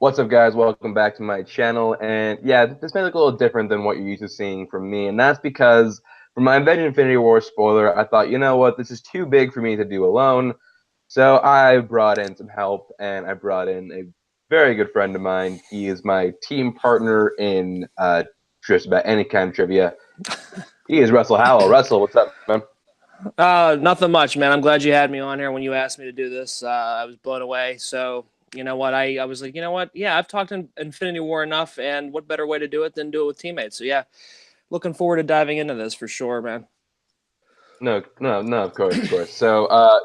What's up, guys? Welcome back to my channel. And yeah, this may look a little different than what you're used to seeing from me, and that's because for my Avengers Infinity War spoiler, I thought, you know what, this is too big for me to do alone. So I brought in some help, and I brought in a very good friend of mine. He is my team partner in just about any kind of trivia. He is Russell Howell. Russell, what's up, man? Nothing much, man. I'm glad you had me on here when you asked me to do this. I was blown away. So, you know what? I was like, you know what? Yeah, I've talked in Infinity War enough, and what better way to do it than do it with teammates? So, yeah, looking forward to diving into this for sure, man. No, of course. So,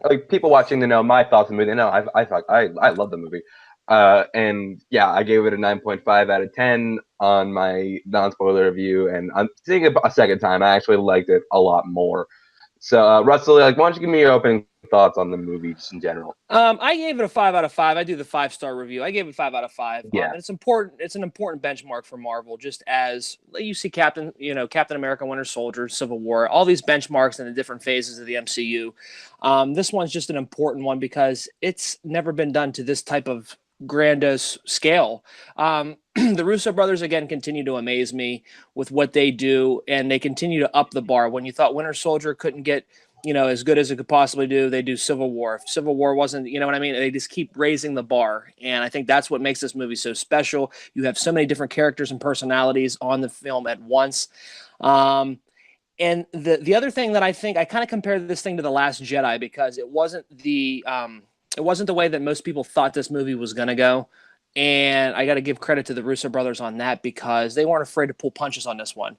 like people watching to know my thoughts on the movie, they know I love the movie. And yeah, I gave it a 9.5 out of 10 on my non-spoiler review, and I'm seeing it a second time. I actually liked it a lot more. So, Russell, like, why don't you give me your opening thoughts on the movie just in general? I gave it a 5 out of 5. I do the 5-star review. I gave it 5 out of 5. Yeah. And it's important. It's an important benchmark for Marvel, just as you see Captain America, Winter Soldier, Civil War, all these benchmarks in the different phases of the MCU. This one's just an important one because it's never been done to this type of grandiose scale. The Russo brothers again continue to amaze me with what they do, and they continue to up the bar. When you thought Winter Soldier couldn't get as good as it could possibly do, they do Civil War. If Civil War wasn't, you know what I mean? They just keep raising the bar. And I think that's what makes this movie so special. You have so many different characters and personalities on the film at once. And the other thing that I think, I kind of compare this thing to The Last Jedi because it wasn't the way that most people thought this movie was going to go. And I got to give credit to the Russo brothers on that because they weren't afraid to pull punches on this one.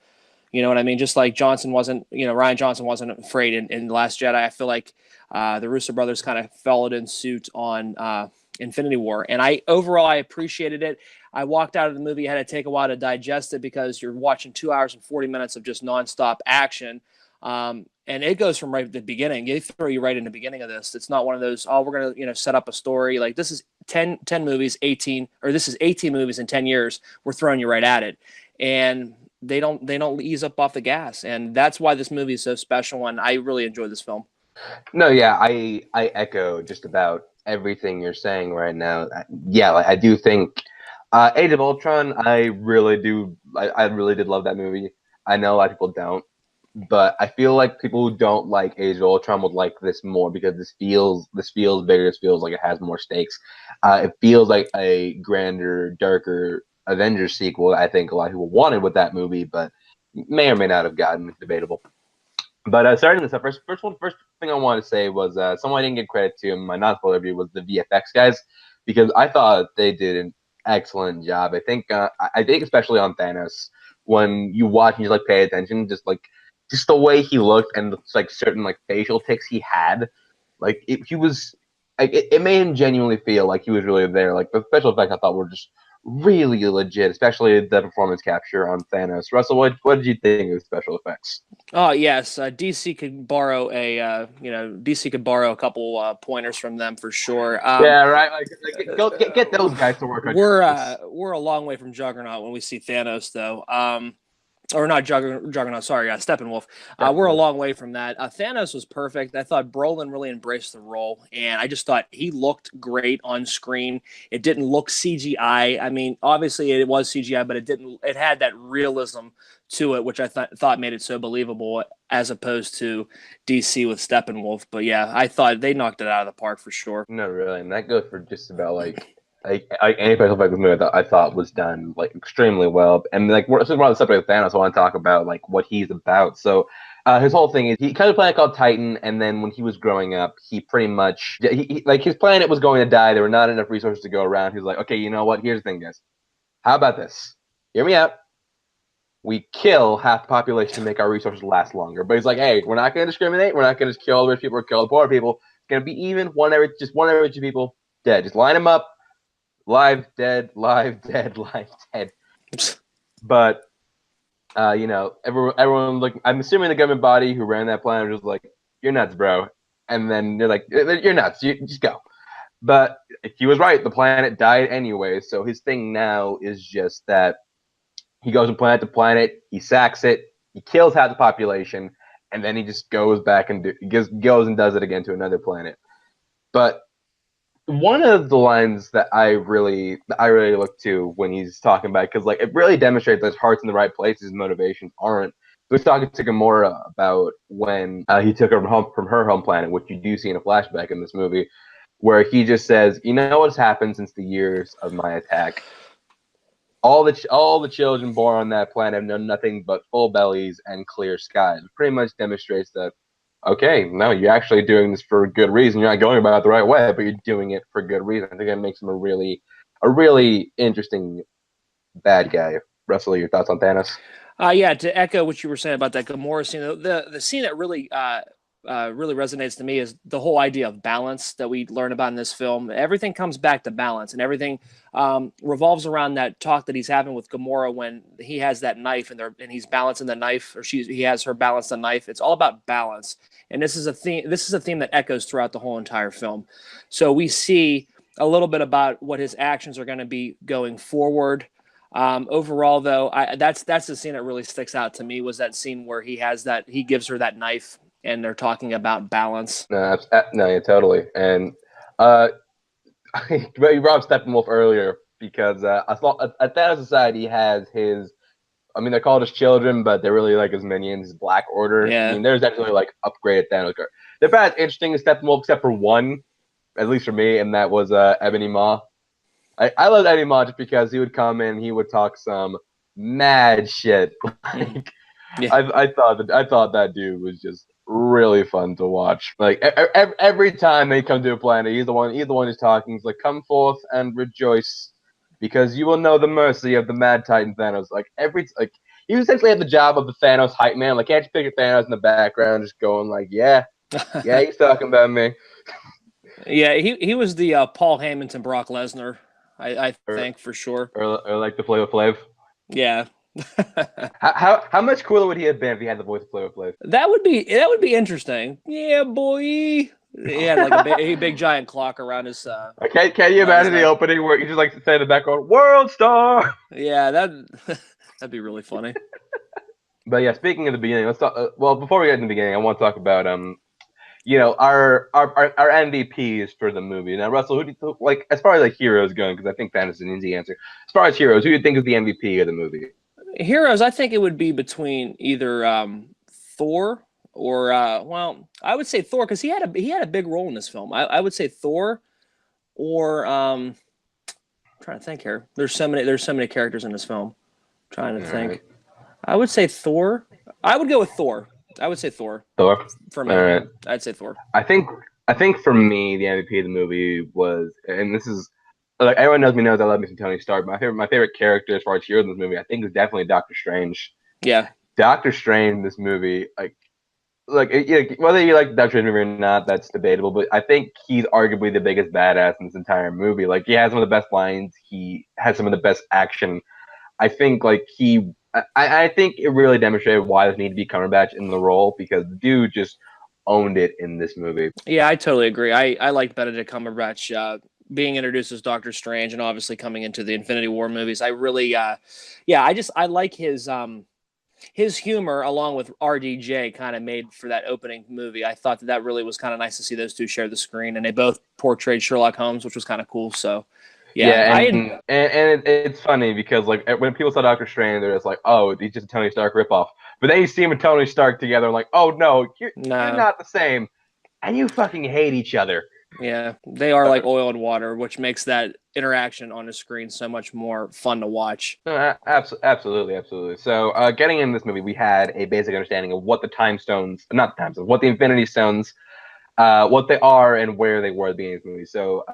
You know what I mean? Just like Rian Johnson wasn't afraid in The Last Jedi. I feel like the Russo brothers kind of followed in suit on Infinity War. And I appreciated it. I walked out of the movie, I had to take a while to digest it because you're watching 2 hours and 40 minutes of just nonstop action. And it goes from right at the beginning. They throw you right in the beginning of this. It's not one of those, we're going to, set up a story. Like this is 10 movies, 18, or this is 18 movies in 10 years. We're throwing you right at it. And they don't ease up off the gas, and that's why this movie is so special, and I really enjoy this film. No, yeah, I echo just about everything you're saying right now. Yeah, like, I do think Age of Ultron, I really did love that movie. I know a lot of people don't, but I feel like people who don't like Age of Ultron would like this more because this feels bigger. This feels like it has more stakes. It feels like a grander, darker Avengers sequel. I think a lot of people wanted with that movie, but may or may not have gotten. Debatable. But starting this up, first thing I wanted to say was someone I didn't give credit to in my non-spoiler review was the VFX guys, because I thought they did an excellent job. I think especially on Thanos, when you watch and you like pay attention, just the way he looked and like certain like facial tics he had, like he was like it made him genuinely feel like he was really there. Like the special effects I thought were just really legit, especially the performance capture on Thanos. Russell, what did you think of the special effects? Oh yes, DC could borrow a couple pointers from them for sure. Yeah, right. Like go get those guys to work on. We're a long way from Juggernaut when we see Thanos, though. Or not Juggernaut, sorry, Steppenwolf. We're a long way from that. Thanos was perfect. I thought Brolin really embraced the role, and I just thought he looked great on screen. It didn't look CGI. I mean, obviously it was CGI, but it had that realism to it, which I thought made it so believable as opposed to DC with Steppenwolf. But yeah, I thought they knocked it out of the park for sure. No, really, and that goes for just about any special effect movie that I thought was done like extremely well. And like this is one of the subjects of Thanos I want to talk about, like what he's about. So his whole thing is he kind of planet called Titan, and then when he was growing up, he pretty much like his planet was going to die. There were not enough resources to go around. He's like, okay, you know what? Here's the thing, guys. How about this? Hear me out. We kill half the population to make our resources last longer. But he's like, hey, we're not going to discriminate. We're not going to just kill all the rich people or kill the poor people. It's going to be even. One every two people dead. Just line them up. Live, dead, live, dead, live, dead. But, everyone like, I'm assuming the government body who ran that planet was like, you're nuts, bro. And then they're like, you're nuts. You just go. But he was right. The planet died anyway. So his thing now is just that he goes from planet to planet. He sacks it. He kills half the population. And then he just goes back and goes and does it again to another planet. But one of the lines that I really look to when he's talking about, because like it really demonstrates that his heart's in the right place, his motivations aren't. He was talking to Gamora about when he took her home from her home planet, which you do see in a flashback in this movie, where he just says, "You know what's happened since the years of my attack? All the children born on that planet have known nothing but full bellies and clear skies." It pretty much demonstrates that, okay, no, you're actually doing this for a good reason. You're not going about it the right way, but you're doing it for good reason. I think that makes him a really interesting bad guy. Russell, your thoughts on Thanos? Yeah, to echo what you were saying about that Gamora scene, the scene that really really resonates to me is the whole idea of balance that we learn about in this film. Everything comes back to balance, and everything revolves around that talk that he's having with Gamora when he has that knife and he's balancing the knife, or he has her balance the knife. It's all about balance, and this is a theme. This is a theme that echoes throughout the whole entire film. So we see a little bit about what his actions are going to be going forward. Overall, though, that's the scene that really sticks out to me, was that scene where he gives her that knife and they're talking about balance. No, no, yeah, totally. And uh, you brought up Steppenwolf earlier because I thought at Thanos' side he has his. I mean, they're called his children, but they're really like his minions, his Black Order. I Yeah. mean, there's actually like upgraded Thanos. They're about as interesting as Steppenwolf, except for one, at least for me, and that was Ebony Maw. I loved Ebony Maw just because he would come in, he would talk some mad shit. Like, Yeah. I thought that dude was just really fun to watch. Like every time they come to a planet, he's the one who's talking. He's like, "Come forth and rejoice, because you will know the mercy of the Mad Titan Thanos." Like he essentially had the job of the Thanos hype man. Like, can't you picture Thanos in the background just going like, "Yeah, he's talking about me." Yeah, he was the Paul Heyman and Brock Lesnar, I think, for sure. Or like the Flavor Flav. Yeah. How much cooler would he have been if he had the voice of Flavor Flav? That would be interesting. Yeah, boy. He had like a big giant clock around his. Can you imagine the opening where you just like say in the background, "World Star"? Yeah, that'd be really funny. But yeah, speaking of the beginning, let's talk. Well, before we get into the beginning, I want to talk about our MVPs for the movie. Now, Russell, who do you like as far as like heroes going? Because I think that is an easy answer. As far as heroes, who do you think is the MVP of the movie? Heroes, I think it would be between either Thor or well, I would say Thor, because he had a big role in this film. I would say Thor or I'm trying to think here. There's so many characters in this film. I'm trying to think. Right. I would say Thor. I would go with Thor. I would say Thor. Thor. For me. All right. I'd say Thor. I think for me the MVP of the movie was, and this is like everyone knows I love me some Tony Stark. My favorite character as far as hero in this movie, I think, is definitely Doctor Strange. Yeah. Doctor Strange in this movie, like whether you like Doctor Strange movie or not, that's debatable. But I think he's arguably the biggest badass in this entire movie. Like, he has some of the best lines. He has some of the best action. I think I think it really demonstrated why there's need to be Cumberbatch in the role, because the dude just owned it in this movie. Yeah, I totally agree. I like Benedict Cumberbatch being introduced as Doctor Strange, and obviously coming into the Infinity War movies. I really, I like his humor, along with RDJ, kind of made for that opening movie. I thought that really was kind of nice to see those two share the screen, and they both portrayed Sherlock Holmes, which was kind of cool. So, and it's funny because like when people saw Doctor Strange, they're just like, "Oh, he's just a Tony Stark ripoff." But then you see him and Tony Stark together, and like, "Oh no, you're not the same, and you fucking hate each other." Yeah, they are like oil and water, which makes that interaction on the screen so much more fun to watch. Absolutely. So, getting in this movie, we had a basic understanding of what the what the Infinity Stones, what they are and where they were at the beginning of the movie. So,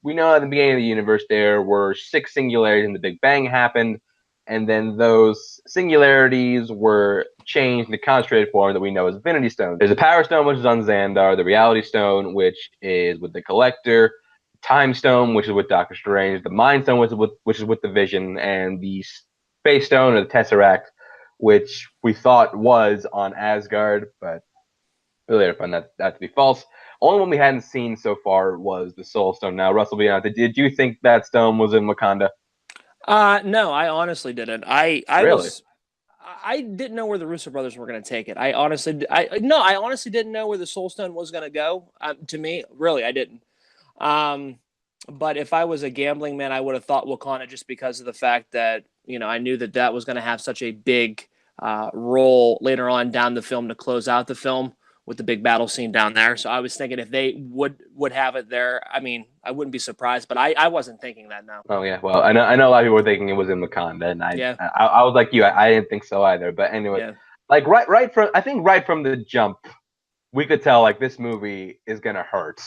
we know at the beginning of the universe there were 6 singularities, and the Big Bang happened, and then those singularities were changed into concentrated form that we know as Infinity Stones. There's a Power Stone, which is on Xandar, the Reality Stone, which is with the Collector, Time Stone, which is with Doctor Strange, the Mind Stone, which is with the Vision, and the Space Stone, or the Tesseract, which we thought was on Asgard, but we later found that to be false. Only one we hadn't seen so far was the Soul Stone. Now, Russell, be honest, did you think that stone was in Wakanda? No, I honestly didn't. I didn't know where the Russo brothers were going to take it. I honestly didn't know where the Soul Stone was going to go. To me, really, I didn't. But if I was a gambling man, I would have thought Wakanda just because of the fact that, I knew that was going to have such a big role later on down the film to close out the film with the big battle scene down there. So I was thinking if they would have it there, I mean, I wouldn't be surprised, but I wasn't thinking that now. Oh yeah, well, I know a lot of people were thinking it was in Wakanda, and Yeah. I was like you, I didn't think so either. But anyway, Yeah. like right from the jump, we could tell like this movie is gonna hurt.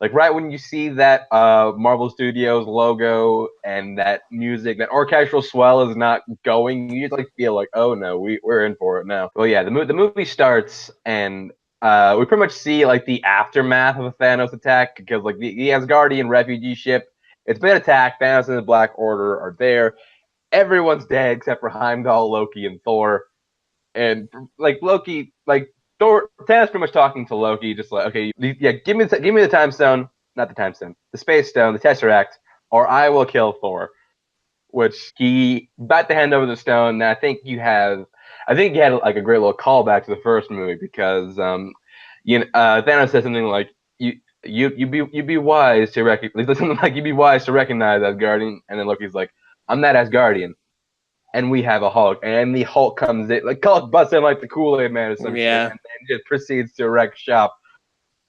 Like right when you see that Marvel Studios logo and that music, that orchestral swell is not going, you just like feel like, oh no, we're in for it now. Well, yeah, the movie starts and we pretty much see like the aftermath of a Thanos attack because like the Asgardian refugee ship, it's been attacked. Thanos and the Black Order are there. Everyone's dead except for Heimdall, Loki, and Thor. And like Loki, like Thor, Thanos pretty much talking to Loki, just like, okay, yeah, give me the time stone, not the time stone, the space stone, the Tesseract, or I will kill Thor. Which he about to hand over the stone. And I think you had like a great little callback to the first movie because Thanos says something like you be wise to recognize something like you be wise to recognize Asgardian, and then Loki's like, I'm not Asgardian. And we have a Hulk, and the Hulk comes in, like Hulk busts in like the Kool-Aid Man or some shit, and then just proceeds to wreck shop.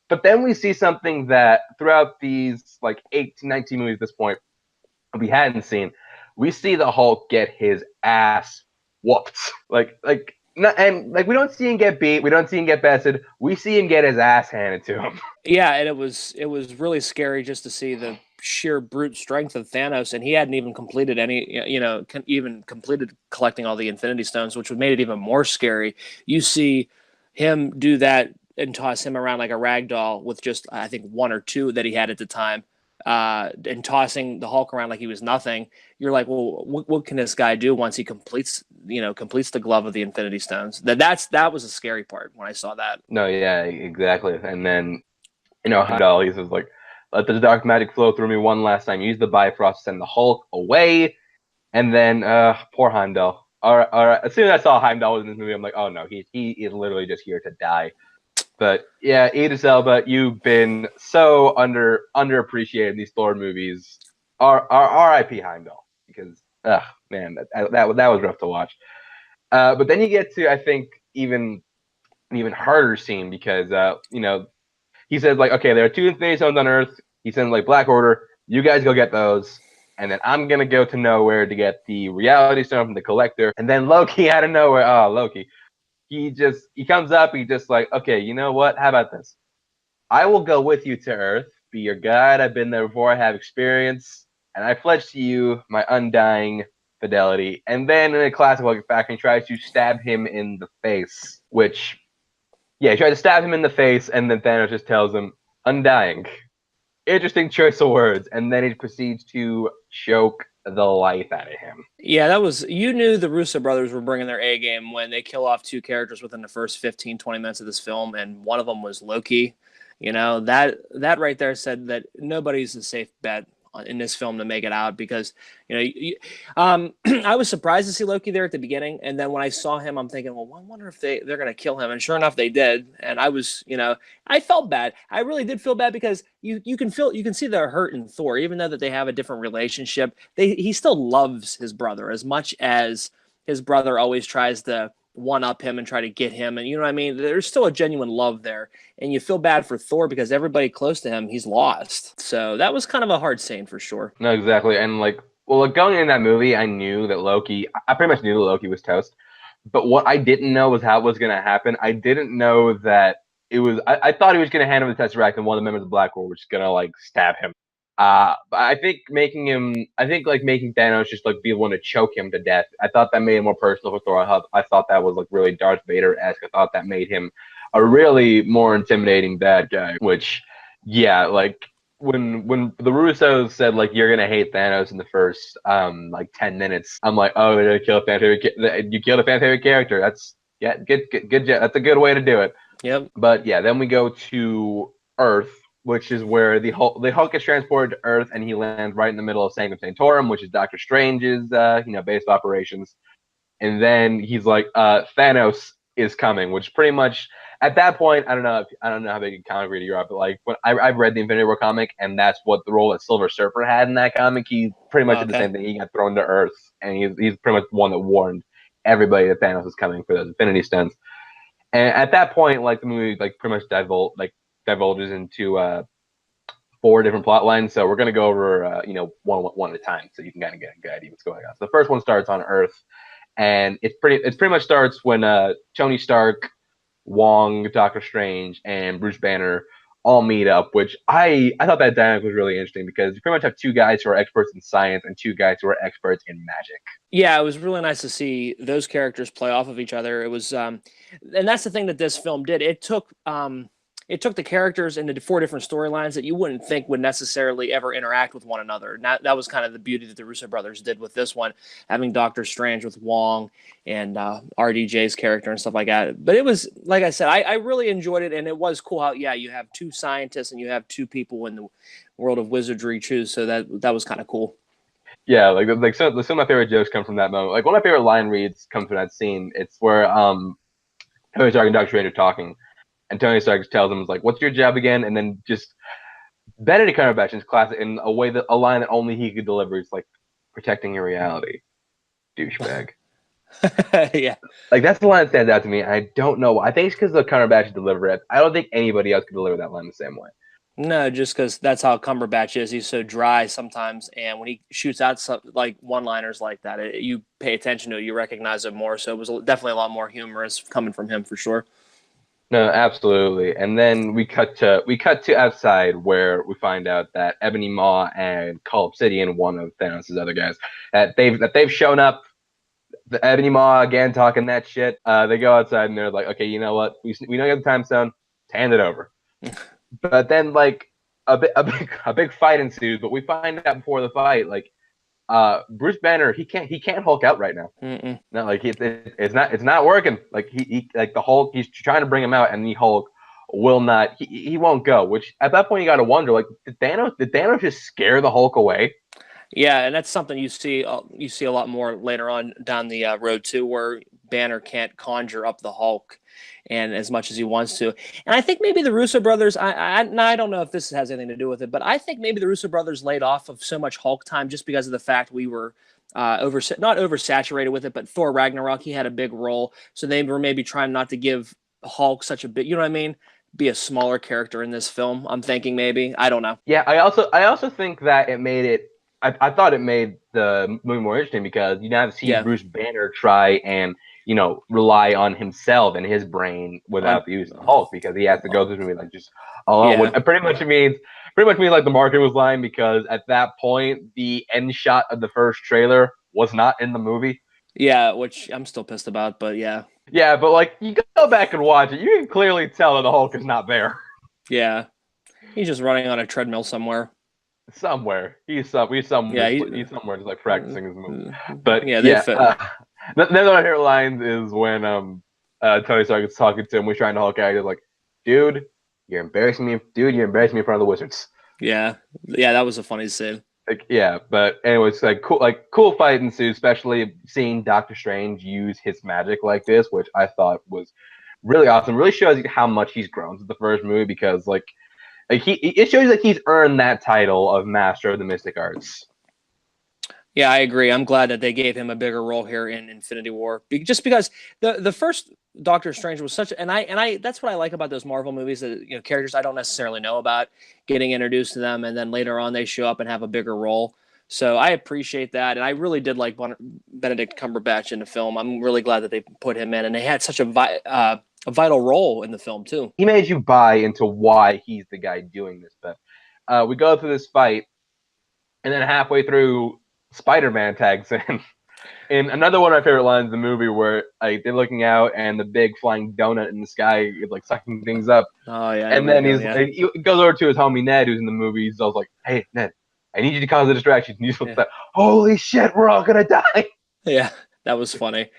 But then we see something that throughout these like 8 to 19 movies at this point we hadn't seen. We see the Hulk get his ass whooped, and we don't see him get beat, we don't see him get bested, we see him get his ass handed to him. Yeah, and it was really scary just to see the sheer brute strength of Thanos, and he hadn't even completed even completed collecting all the Infinity Stones, which would made it even more scary. You see him do that and toss him around like a rag doll with just I think one or two that he had at the time, and tossing the Hulk around like he was nothing. You're like, well, what can this guy do once he completes the glove of the Infinity Stones? That was a scary part when I saw that. No, yeah, exactly. And then Heimdall, he's just like, let the dark magic flow through me one last time. Use the Bifrost to send the Hulk away. And then, poor Heimdall. All right. As soon as I saw Heimdall was in this movie, I'm like, oh no, he is literally just here to die. But yeah, Idris Elba, you've been so underappreciated in these Thor movies. R.I.P. Heimdall, because man, that was rough to watch. But then you get to I think an even harder scene because he says like, okay, there are 2 Infinity Stones on Earth. He sends like Black Order, you guys go get those, and then I'm gonna go to nowhere to get the Reality Stone from the Collector. And then Loki out of nowhere, Loki, he comes up, he just like, okay, you know what? How about this? I will go with you to Earth, be your guide. I've been there before, I have experience, and I pledge to you my undying fidelity. And then in a classic Loki fashion, he tries to stab him in the face, which. Yeah, he tried to stab him in the face, and then Thanos just tells him, undying. Interesting choice of words. And then he proceeds to choke the life out of him. Yeah, you knew the Russo brothers were bringing their A game when they kill off 2 characters within the first 15, 20 minutes of this film, and one of them was Loki. That right there said that nobody's a safe bet in this film to make it out because, I was surprised to see Loki there at the beginning. And then when I saw him, I'm thinking, well, I wonder if they're going to kill him. And sure enough, they did. And I was, I felt bad. I really did feel bad because you can see the hurt in Thor, even though that they have a different relationship. He still loves his brother as much as his brother always tries to one up him and try to get him. And you know what I mean? There's still a genuine love there. And you feel bad for Thor because everybody close to him, he's lost. So that was kind of a hard scene for sure. No, exactly. And going in that movie, I knew that I pretty much knew that Loki was toast. But what I didn't know was how it was going to happen. I didn't know that it was, I thought he was going to hand him the Tesseract and one of the members of the Black Order was just going to like stab him. But I think making Thanos just like be the one to choke him to death. I thought that made him more personal for Thor. I thought that was like really Darth Vader-esque. I thought that made him a really more intimidating bad guy. Which, yeah, like when the Russos said like you're gonna hate Thanos in the first 10 minutes, I'm like, oh, they're gonna kill a fan favorite. You killed a fan favorite character. That's good. That's a good way to do it. Yep. But yeah, then we go to Earth, which is where the Hulk gets transported to Earth, and he lands right in the middle of Sanctum Sanctorum, which is Doctor Strange's base of operations. And then he's like, Thanos, is coming, which pretty much at that point, I don't know how big a comic reader you are, but like when I've read the Infinity War comic, and that's what the role that Silver Surfer had in that comic. He pretty much did the Okay. same thing. He got thrown to Earth, and he's pretty much the one that warned everybody that Thanos is coming for those Infinity Stones. And at that point, like the movie, like pretty much divulges into four different plot lines. So we're gonna go over one at a time, so you can kind of get a good idea what's going on. So the first one starts on Earth, and it pretty much starts when Tony Stark, Wong, Doctor Strange, and Bruce Banner all meet up. Which I thought that dynamic was really interesting because you pretty much have two guys who are experts in science and two guys who are experts in magic. Yeah, it was really nice to see those characters play off of each other. It was, and that's the thing that this film did. It took the characters into four different storylines that you wouldn't think would necessarily ever interact with one another. And that was kind of the beauty that the Russo brothers did with this one, having Doctor Strange with Wong and RDJ's character and stuff like that. But it was, like I said, I really enjoyed it, and it was cool how, yeah, you have two scientists and you have two people in the world of wizardry too. So that was kind of cool. Yeah, like some of my favorite jokes come from that moment. Like one of my favorite line reads comes from that scene. It's where Tony Stark and Doctor Strange are talking, and Tony Stark tells him, like, "What's your job again?" And then just Benedict Cumberbatch is classic in a line that only he could deliver. It's like protecting your reality, douchebag. Yeah. Like that's the line that stands out to me. I don't know. I think it's because the Cumberbatch delivered it. I don't think anybody else could deliver that line the same way. No, just because that's how Cumberbatch is. He's so dry sometimes, and when he shoots out some, like one-liners like that, you pay attention to it, you recognize it more. So it was definitely a lot more humorous coming from him for sure. No, absolutely. And then we cut to outside where we find out that Ebony Maw and Cull Obsidian, one of Thanos' other guys, that they've shown up. The Ebony Maw again talking that shit. They go outside and they're like, okay, you know what? We know you have the time stone. Hand it over. But then like a big fight ensues. But we find out before the fight, like Bruce Banner, he can't Hulk out right now. Mm-mm. No, like it's not working. Like he like the Hulk, he's trying to bring him out, and the Hulk will not. He won't go. Which at that point you got to wonder, like did Thanos just scare the Hulk away? Yeah, and that's something you see a lot more later on down the road too, where Banner can't conjure up the Hulk and as much as he wants to. And I think maybe the Russo brothers. I don't know if this has anything to do with it, but I think maybe the Russo brothers laid off of so much Hulk time just because of the fact we were not oversaturated with it, but Thor Ragnarok, he had a big role, so they were maybe trying not to give Hulk such a big, you know what I mean? Be a smaller character in this film. I'm thinking maybe. I don't know. Yeah, I also think that it made it. I thought it made the movie more interesting because you now see Yeah. Bruce Banner try and rely on himself and his brain On without the use of the Hulk because he has to go through this movie like just alone. yeah. Which pretty much means like the marketing was lying because at that point the end shot of the first trailer was not in the movie. Yeah, which I'm still pissed about, but yeah. Yeah, but like you go back and watch it, you can clearly tell that the Hulk is not there. Yeah. He's just running on a treadmill somewhere. Somewhere Yeah, he's somewhere just like practicing his move. But yeah, they yeah, fit. one of my favorite lines is when Tony Stark is talking to him. We're trying to Hulk out. He's like, "Dude, you're embarrassing me. Dude, you're embarrassing me in front of the Wizards." Yeah. Yeah, that was a funny scene. Like, yeah, but anyways, cool fight ensues, especially seeing Doctor Strange use his magic like this, which I thought was really awesome. Really shows you how much he's grown since the first movie because like it shows that he's earned that title of Master of the Mystic Arts. Yeah, I agree. I'm glad that they gave him a bigger role here in Infinity War, just because the first Doctor Strange was such, and I that's what I like about those Marvel movies, that characters I don't necessarily know about getting introduced to them, and then later on they show up and have a bigger role. So I appreciate that, and I really did like Benedict Cumberbatch in the film. I'm really glad that they put him in, and they had such a vital role in the film too. He made you buy into why he's the guy doing this. But we go through this fight, and then halfway through, Spider-Man tags in. And another one of my favorite lines in the movie where like they're looking out and the big flying donut in the sky is like sucking things up. Oh yeah, And then he goes over to his homie Ned, who's in the movie. He's also like, "Hey Ned, I need you to cause a distraction." And he's like, "Holy shit, we're all gonna die!" Yeah, that was funny.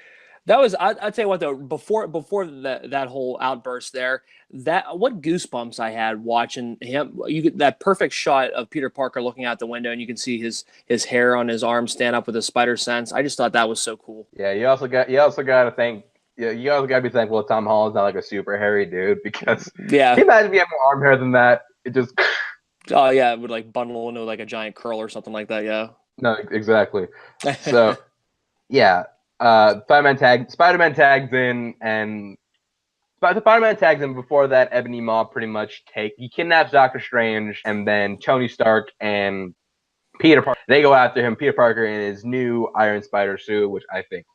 That was I'd tell you what though, before that whole outburst there, that what goosebumps I had watching him. You get that perfect shot of Peter Parker looking out the window, and you can see his hair on his arm stand up with his spider sense. I just thought that was so cool. Yeah, you also got to thank Yeah, you also gotta be thankful that Tom Holland's not like a super hairy dude because Yeah. can you imagine if he had more arm hair than that? It just Oh yeah, it would like bundle into like a giant curl or something like that. Yeah. no, exactly. So yeah, Spider-Man tags in, and Spider-Man tags in. Before that, Ebony Maw pretty much he kidnaps Doctor Strange, and then Tony Stark and Peter Parker, they go after him. Peter Parker in his new Iron Spider suit, which I think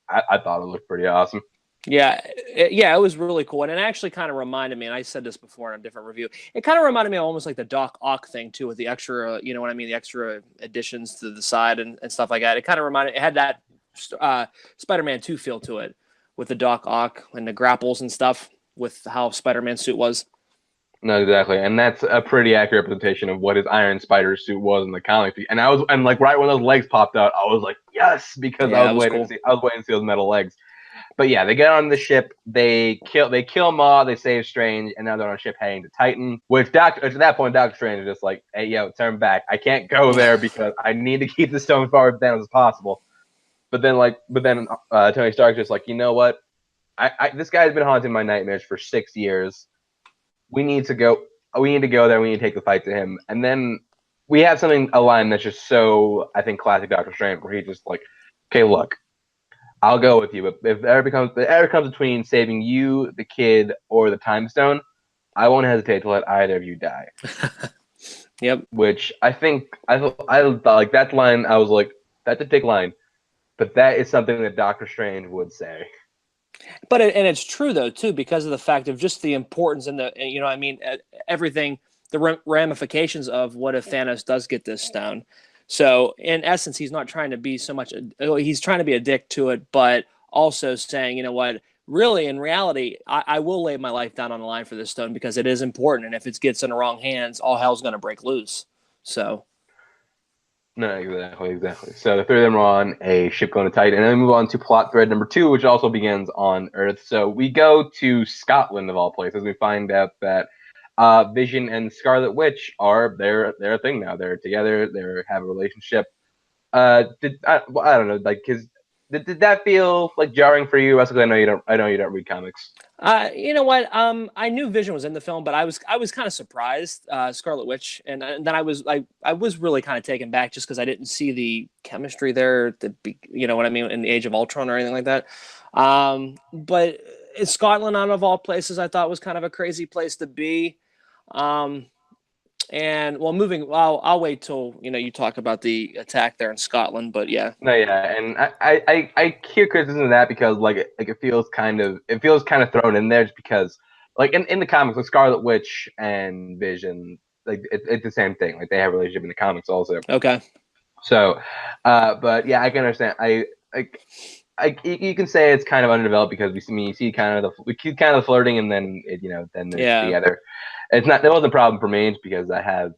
I thought it looked pretty awesome. Yeah, it was really cool, and it actually kind of reminded me. And I said this before in a different review. It kind of reminded me of almost like the Doc Ock thing too, with the extra, you know what I mean, the extra additions to the side and stuff like that. It kind of reminded. It had that Spider-Man 2 feel to it, with the Doc Ock and the grapples and stuff, with how Spider-Man suit was. No, exactly, and that's a pretty accurate representation of what his Iron Spider suit was in the comic. And like right when those legs popped out, I was like, yes, because Yeah, that was cool. I was waiting to see those metal legs. But yeah, they get on the ship, they kill Maw, they save Strange, and now they're on a ship heading to Titan. Which at that point, Doctor Strange is just like, hey, yo, turn back. I can't go there because I need to keep the stone far down as possible. But then Tony Stark's just like, you know what? This guy's been haunting my nightmares for 6 years. We need to go. We need to go there. We need to take the fight to him. And then we have a line that's just so, I think, classic Doctor Strange, where he's just like, okay, look, I'll go with you, but if it ever comes between saving you, the kid, or the Time Stone, I won't hesitate to let either of you die. Yep. Which I think I thought like that line. I was like, that's a dick line, but that is something that Doctor Strange would say. But and it's true though too, because of the fact of just the importance and the, you know, I mean, everything, the ramifications of what if Thanos does get this stone. So in essence, he's not trying to be so much. He's trying to be a dick to it, but also saying, you know what, really, in reality, I will lay my life down on the line for this stone because it is important, and if it gets in the wrong hands, all hell's going to break loose. So. No, exactly. So the three of them are on a ship going to Titan, and then we move on to plot thread number 2, which also begins on Earth. So we go to Scotland of all places. We find out that Vision and Scarlet Witch are they're a thing now. They're together. They have a relationship. I don't know, like, did that feel like jarring for you? Russell? I know you don't. I know you don't read comics. You know what? I knew Vision was in the film, but I was kind of surprised, Scarlet Witch, and then I was really kind of taken back just because I didn't see the chemistry there. You know what I mean, in the Age of Ultron or anything like that. But Scotland, out of all places, I thought was kind of a crazy place to be. And well, I'll wait till you talk about the attack there in Scotland. But yeah. No, yeah, and I hear criticism of that because like it feels kind of thrown in there just because like in the comics, like Scarlet Witch and Vision, like it's the same thing. Like they have a relationship in the comics also. Okay. So, but yeah, I can understand. You can say it's kind of underdeveloped because you see kind of the flirting and then they're together. That wasn't a problem for me because I have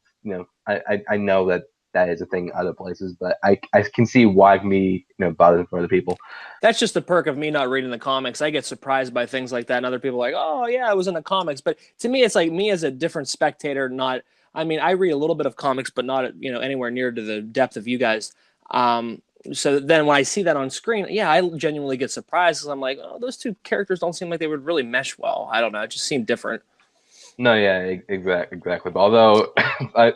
I know that is a thing other places, but I can see why me bothering for other people. That's just the perk of me not reading the comics. I get surprised by things like that, and other people are like, oh yeah, it was in the comics. But to me, it's like me as a different spectator. I mean, I read a little bit of comics, but not anywhere near to the depth of you guys. So then when I see that on screen, yeah, I genuinely get surprised because I'm like, oh, those two characters don't seem like they would really mesh well. I don't know, it just seemed different. No, yeah, exactly. But although I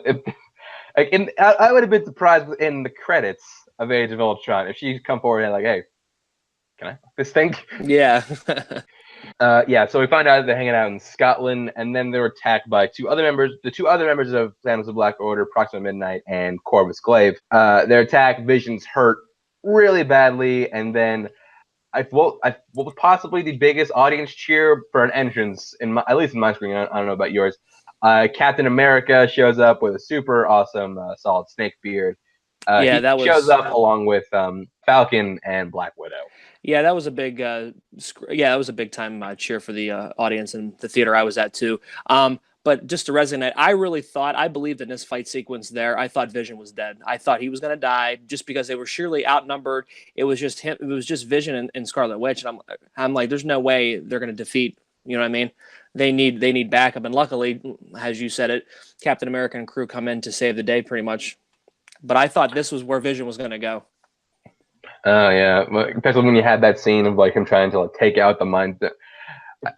would have been surprised in the credits of Age of Ultron if she's come forward and like, hey, can I this thing? Yeah. Yeah, so we find out they're hanging out in Scotland, and then they're attacked by the two other members of Thanos' the Black Order, Proxima Midnight and Corvus Glaive. They're attacked, Vision's hurt really badly, and then what was possibly the biggest audience cheer for an entrance, at least in my screen, I don't know about yours. Captain America shows up with a super awesome Solid Snake beard. That shows up along with Falcon and Black Widow. Yeah, that was a big. That was a big time cheer for the audience and the theater I was at too. But just to resonate, I believed in this fight sequence there. I thought Vision was dead. I thought he was going to die just because they were surely outnumbered. It was just him. It was just Vision and Scarlet Witch, and I'm like, there's no way they're going to defeat. You know what I mean? They need backup, and luckily, as you said it, Captain America and crew come in to save the day pretty much. But I thought this was where Vision was going to go. Oh yeah, especially when you had that scene of like him trying to like take out the mind.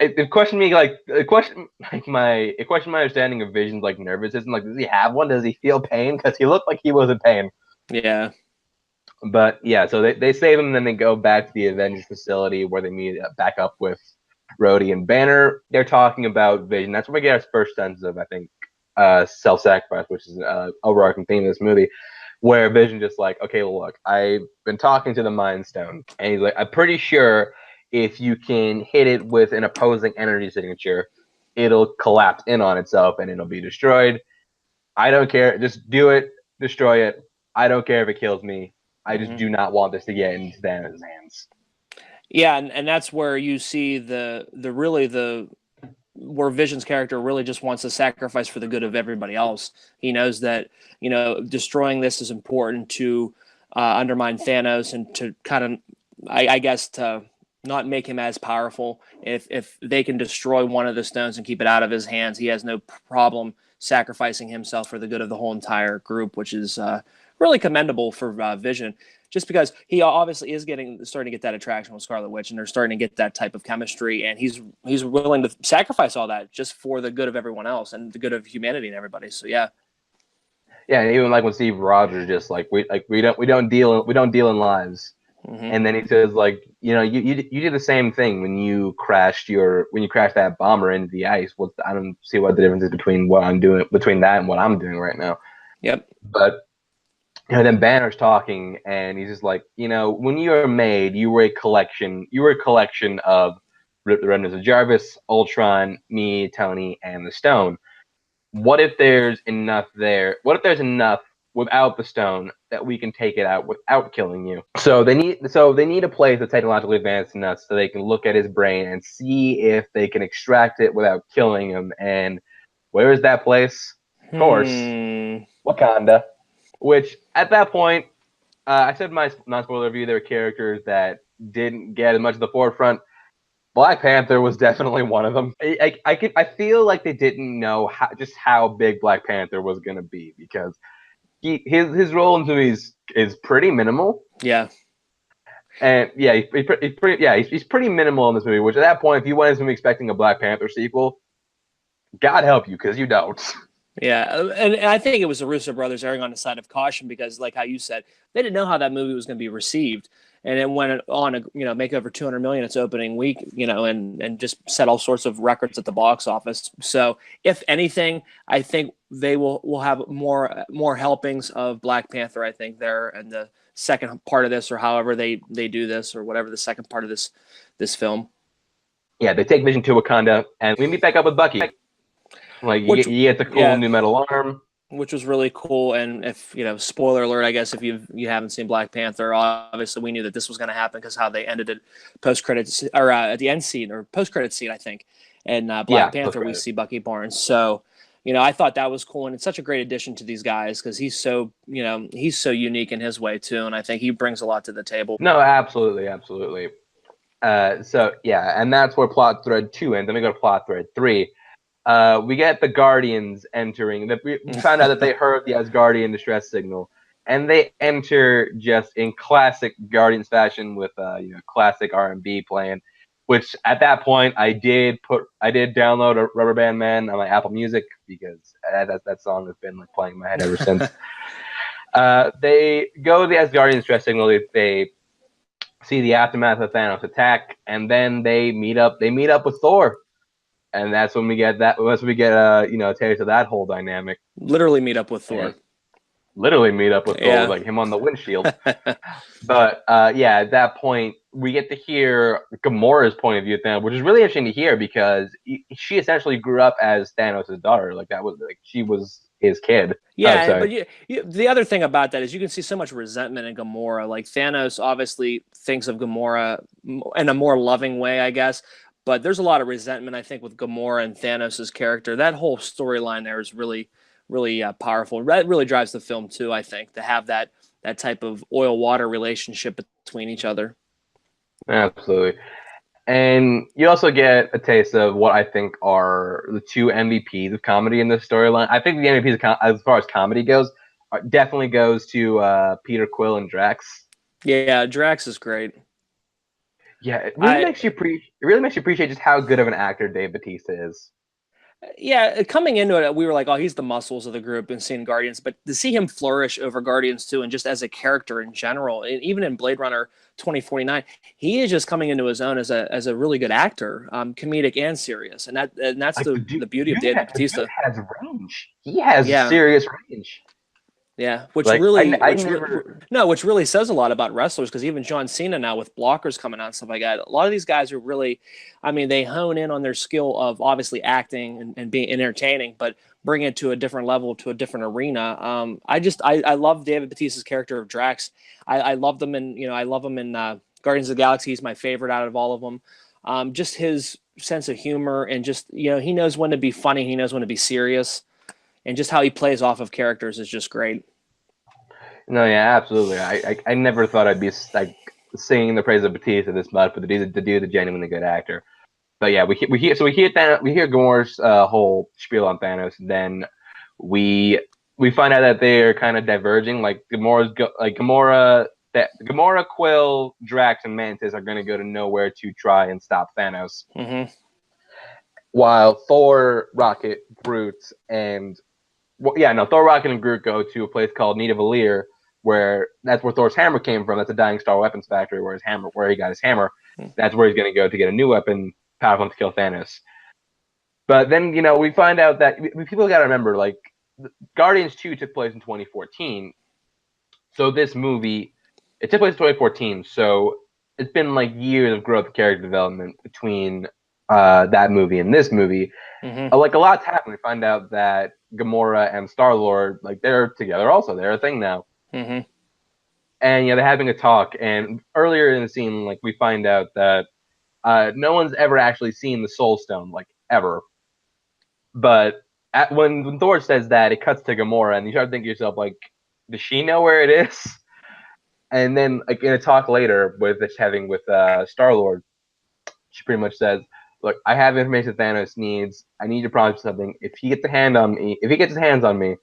It questioned me like it questioned my understanding of Vision's like nervous system. Like, does he have one? Does he feel pain? Because he looked like he was in pain. Yeah. But yeah, so they save him, and then they go back to the Avengers facility where they meet back up with Rhodey and Banner. They're talking about Vision. That's where we get our first sense of, I think, self-sacrifice, which is an overarching theme of this movie, where Vision just like, okay, well, look, I've been talking to the Mind Stone, and he's like, I'm pretty sure if you can hit it with an opposing energy signature, it'll collapse in on itself and it'll be destroyed. I don't care. Just do it. Destroy it. I don't care if it kills me. I just do not want this to get into Thanos' hands. Yeah, and that's where you see the where Vision's character really just wants to sacrifice for the good of everybody else. He knows that, destroying this is important to undermine Thanos and to kind of, I guess, to not make him as powerful. If they can destroy one of the stones and keep it out of his hands, he has no problem sacrificing himself for the good of the whole entire group, which is really commendable for Vision. Just because he obviously is starting to get that attraction with Scarlet Witch, and they're starting to get that type of chemistry, and he's willing to sacrifice all that just for the good of everyone else and the good of humanity and everybody. So yeah. Yeah, and even like when Steve Rogers just like we don't deal in lives. And then he says like, you did the same thing when you crashed that bomber into the ice. I don't see what the difference is between what I'm doing between that and what I'm doing right now. Yep. But then Banner's talking, and he's just like, when you were made, you were a collection of the remnants of Jarvis, Ultron, me, Tony, and the Stone. What if there's enough there? What if there's enough without the stone that we can take it out without killing you? So they need a place that's technologically advanced enough so they can look at his brain and see if they can extract it without killing him. And where is that place? Of course, Wakanda. Which at that point, I said in my non-spoiler review, there were characters that didn't get as much of the forefront. Black Panther was definitely one of them. I feel like they didn't know how big Black Panther was gonna be, because his role in the movie is pretty minimal. Yeah. And yeah, he's pretty minimal in this movie. Which at that point, if you went into this movie expecting a Black Panther sequel, God help you, because you don't. Yeah, and I think it was the Russo brothers erring on the side of caution because, like how you said, they didn't know how that movie was going to be received, and it went on to make over 200 million its opening week, and just set all sorts of records at the box office. So, if anything, I think they will have more helpings of Black Panther. I think there and the second part of this, or however they do this, or whatever the second part of this film. Yeah, they take Vision to Wakanda, and we meet back up with Bucky. Like, you get the cool new metal arm, which was really cool. And if spoiler alert, I guess if you haven't seen Black Panther, obviously we knew that this was going to happen because how they ended it post credits or at the end scene or post credits scene, I think. And Black Panther, we see Bucky Barnes. So I thought that was cool, and it's such a great addition to these guys because he's so he's so unique in his way too, and I think he brings a lot to the table. No, absolutely. So yeah, and that's where plot thread 2 ends. Then we go to plot thread 3. We get the Guardians entering. We found out that they heard the Asgardian distress signal, and they enter just in classic Guardians fashion with classic R&B playing. Which at that point I did download a Rubber Band Man on my Apple Music because that song has been like playing in my head ever since. They go to the Asgardian distress signal. They see the aftermath of Thanos' attack, and then they meet up. They meet up with Thor. And that's when we get a taste of that whole dynamic. Literally meet up with Thor. Thor, like him on the windshield. But at that point, we get to hear Gamora's point of view, which is really interesting to hear because she essentially grew up as Thanos' daughter. Like that was like she was his kid. Yeah, but the other thing about that is you can see so much resentment in Gamora. Like Thanos obviously thinks of Gamora in a more loving way, I guess. But there's a lot of resentment, I think, with Gamora and Thanos' character. That whole storyline there is really, really powerful. That really drives the film, too, I think, to have that type of oil-water relationship between each other. Absolutely. And you also get a taste of what I think are the two MVPs of comedy in this storyline. I think the MVPs, as far as comedy goes, definitely goes to Peter Quill and Drax. Yeah, Drax is great. Yeah, it really I makes you it really makes you appreciate just how good of an actor Dave Bautista is. Yeah, coming into it, we were like, oh, he's the muscles of the group and seeing Guardians, but to see him flourish over Guardians 2 and just as a character in general, and even in Blade Runner 2049, he is just coming into his own as a really good actor, comedic and serious, and that's Like the beauty of David the dude Batista. has range. He has Yeah, serious range. yeah, Like I never. which really says a lot about wrestlers because even John Cena now with blockers coming out and stuff like that, a lot of these guys are really, I mean, they hone in on their skill of obviously acting and being entertaining, but bring it to a different level, to a different arena. I love David Batista's character of Drax. I love them in I love him in Guardians of the Galaxy. He's my favorite out of all of them. Just his sense of humor and just he knows when to be funny, he knows when to be serious, and just how he plays off of characters is just great. No, yeah, absolutely. I never thought I'd be like singing the praise of Batista this much, but the dude's a genuinely good actor. But yeah, we hear Gamora's whole spiel on Thanos, and then we we find out that they are kind of diverging. Like Gamora, Quill, Drax, and Mantis are going to go to nowhere to try and stop Thanos, Mm-hmm. while Thor, Rocket, Groot, and Thor, Rocket, and Groot go to a place called Nidavellir, where that's where Thor's hammer came from. That's a Dying Star weapons factory where he got his hammer. That's where he's going to go to get a new weapon, powerful enough to kill Thanos. But then, we find out that people got to remember, like, Guardians 2 took place in 2014. So this movie, it took place in 2014. So it's been like years of growth character development between that movie and this movie. Mm-hmm. Like, a lot's happened. We find out that Gamora and Star-Lord, like, they're together also. They're a thing now. Mm-hmm. And they're having a talk. And earlier in the scene, like, we find out that no one's ever actually seen the Soul Stone, like, ever. But when Thor says that, it cuts to Gamora, and you start thinking to yourself, like, does she know where it is? And then, like, in a talk later with Star-Lord, she pretty much says, "Look, I have information Thanos needs. I need to promise you something. If he gets his hands on me,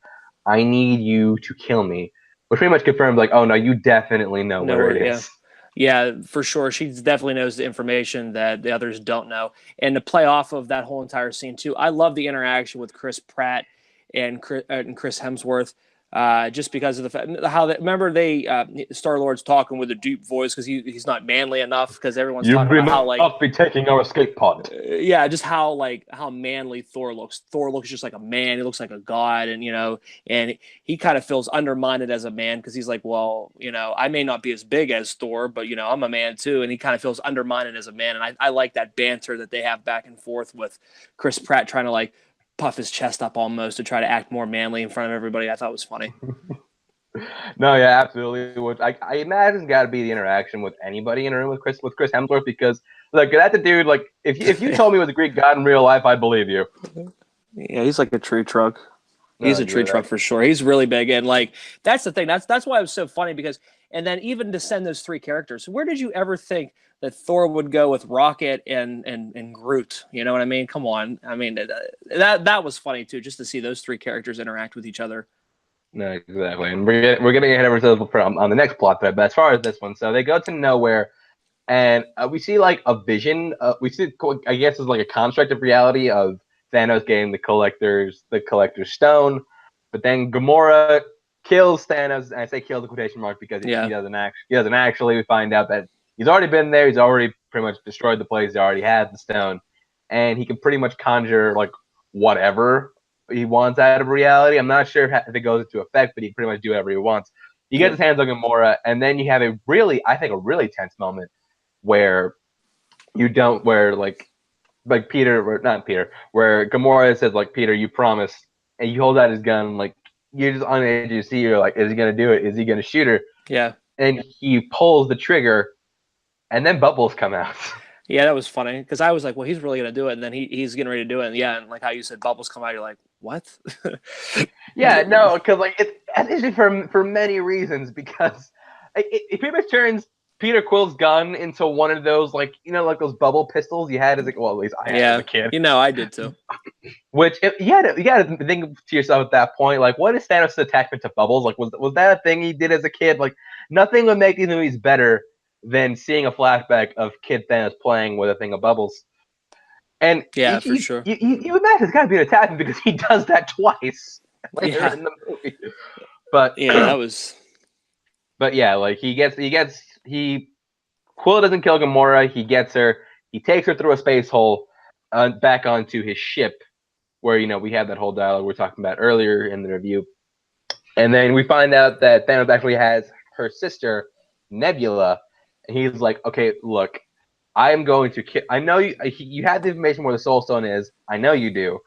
I need you to kill me." Which pretty much confirms, like, oh no, you definitely know where it Yeah. is. Yeah, for sure. She definitely knows the information that the others don't know. And to play off of that whole entire scene too, I love the interaction with Chris Pratt and Chris Hemsworth. Just because of the fact how they, remember they Star Lord's talking with a deep voice because he's not manly enough because everyone's You talking will about how like not be taking our escape pod. yeah, just how manly Thor looks. Thor looks just like a man. He looks like a god, and and he kind of feels undermined as a man because he's like, well, I may not be as big as Thor, but I'm a man too, and he kind of feels undermined as a man. And I like that banter that they have back and forth with Chris Pratt trying to like puff his chest up almost to try to act more manly in front of everybody. I thought was funny. No, yeah, absolutely. Which I imagine got to be the interaction with anybody in a room with Chris Hemsworth, because look, that's the dude. Like, if you told me he was a Greek god in real life, I'd believe you. Yeah, he's like a tree truck. No, He's a tree truck for sure. He's really big, and like that's the thing. That's why it was so funny because, and then even to send those three characters. Where did you ever think that Thor would go with Rocket and Groot? You know what I mean? Come on. I mean that was funny too, just to see those three characters interact with each other. No, exactly. And we're getting ahead of ourselves on the next plot thread. But as far as this one, so they go to nowhere, and we see like a vision. We see, I guess, it's like a construct of reality of Thanos getting the collector's stone, but then Gamora kills Thanos. And I say kills in quotation marks because Yeah. he doesn't actually. We find out that he's already been there. He's already pretty much destroyed the place. He already had the stone, and he can pretty much conjure like whatever he wants out of reality. I'm not sure if it goes into effect, but he can pretty much do whatever he wants. He gets his hands on Gamora, and then you have a really tense moment where where Gamora says, like, Peter, you promise, and you hold out his gun, like, you're just on the edge of your seat. You're like, is he gonna do it? Is he gonna shoot her? Yeah. And he pulls the trigger, and then bubbles come out. Yeah, that was funny because I was like, well, he's really gonna do it, and then he's getting ready to do it, and yeah, and like how you said, bubbles come out, you're like, what? Yeah, no, because like it's for many reasons, because it pretty much turns Peter Quill's gun into one of those, like, you know, like those bubble pistols you had as a, well, at least I had as a kid. You know, I did too. Which you had to think to yourself at that point, like, what is Thanos' attachment to bubbles? Like, was that a thing he did as a kid? Like, nothing would make these movies better than seeing a flashback of Kid Thanos playing with a thing of bubbles. And for sure. You imagine it's got to be an attachment because he does that twice later in the movie. But yeah, that was. But yeah, like Quill doesn't kill Gamora. He gets her. He takes her through a space hole, back onto his ship, where, you know, we had that whole dialogue we were talking about earlier in the review. And then we find out that Thanos actually has her sister, Nebula, and he's like, okay, look, I am going to kill. I know you have the information where the Soul Stone is. I know you do.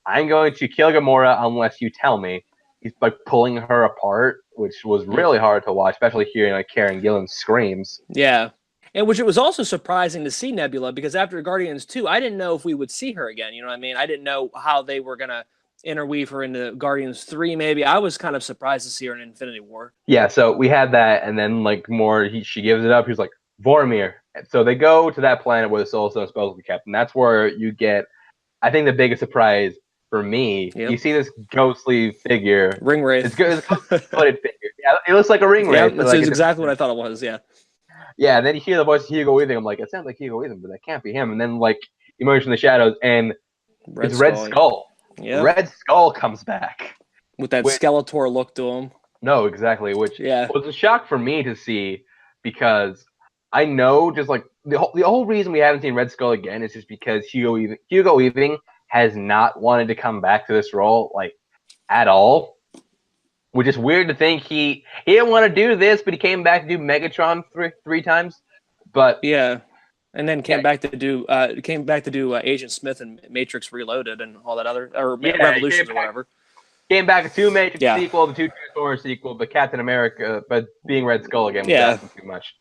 I'm going to kill Gamora unless you tell me. He's like pulling her apart, which was really hard to watch, especially hearing like Karen Gillan screams. Yeah. And which it was also surprising to see Nebula, because after Guardians 2, I didn't know if we would see her again. You know what I mean? I didn't know how they were going to interweave her into Guardians 3, maybe. I was kind of surprised to see her in Infinity War. Yeah, so we had that, and then like she gives it up. He's like, Vormir. So they go to that planet where the Soul Stone is supposed to be kept, and that's where you get, I think, the biggest surprise for me. Yep. You see this ghostly figure. Ring Wraith. It's a hooded figure. Yeah, it looks like a ring wraith. That's like exactly what I thought it was, yeah. Yeah, and then you hear the voice of Hugo Weaving. I'm like, it sounds like Hugo Weaving, but that can't be him. And then, like, you emerge from the shadows, and it's Red Skull. Yeah. Red Skull comes back. With that Skeletor look to him. No, exactly. Which was a shock for me to see, because I know just, like, the whole reason we haven't seen Red Skull again is just because Hugo Weaving has not wanted to come back to this role, like, at all. Which is weird to think he didn't want to do this, but he came back to do Megatron three times. But yeah, and then came back to do Agent Smith and Matrix Reloaded and all that other Revolutions or whatever. Came back to 2 Matrix sequel, the 2 Transformers sequel, but Captain America, but being Red Skull again was asking too much.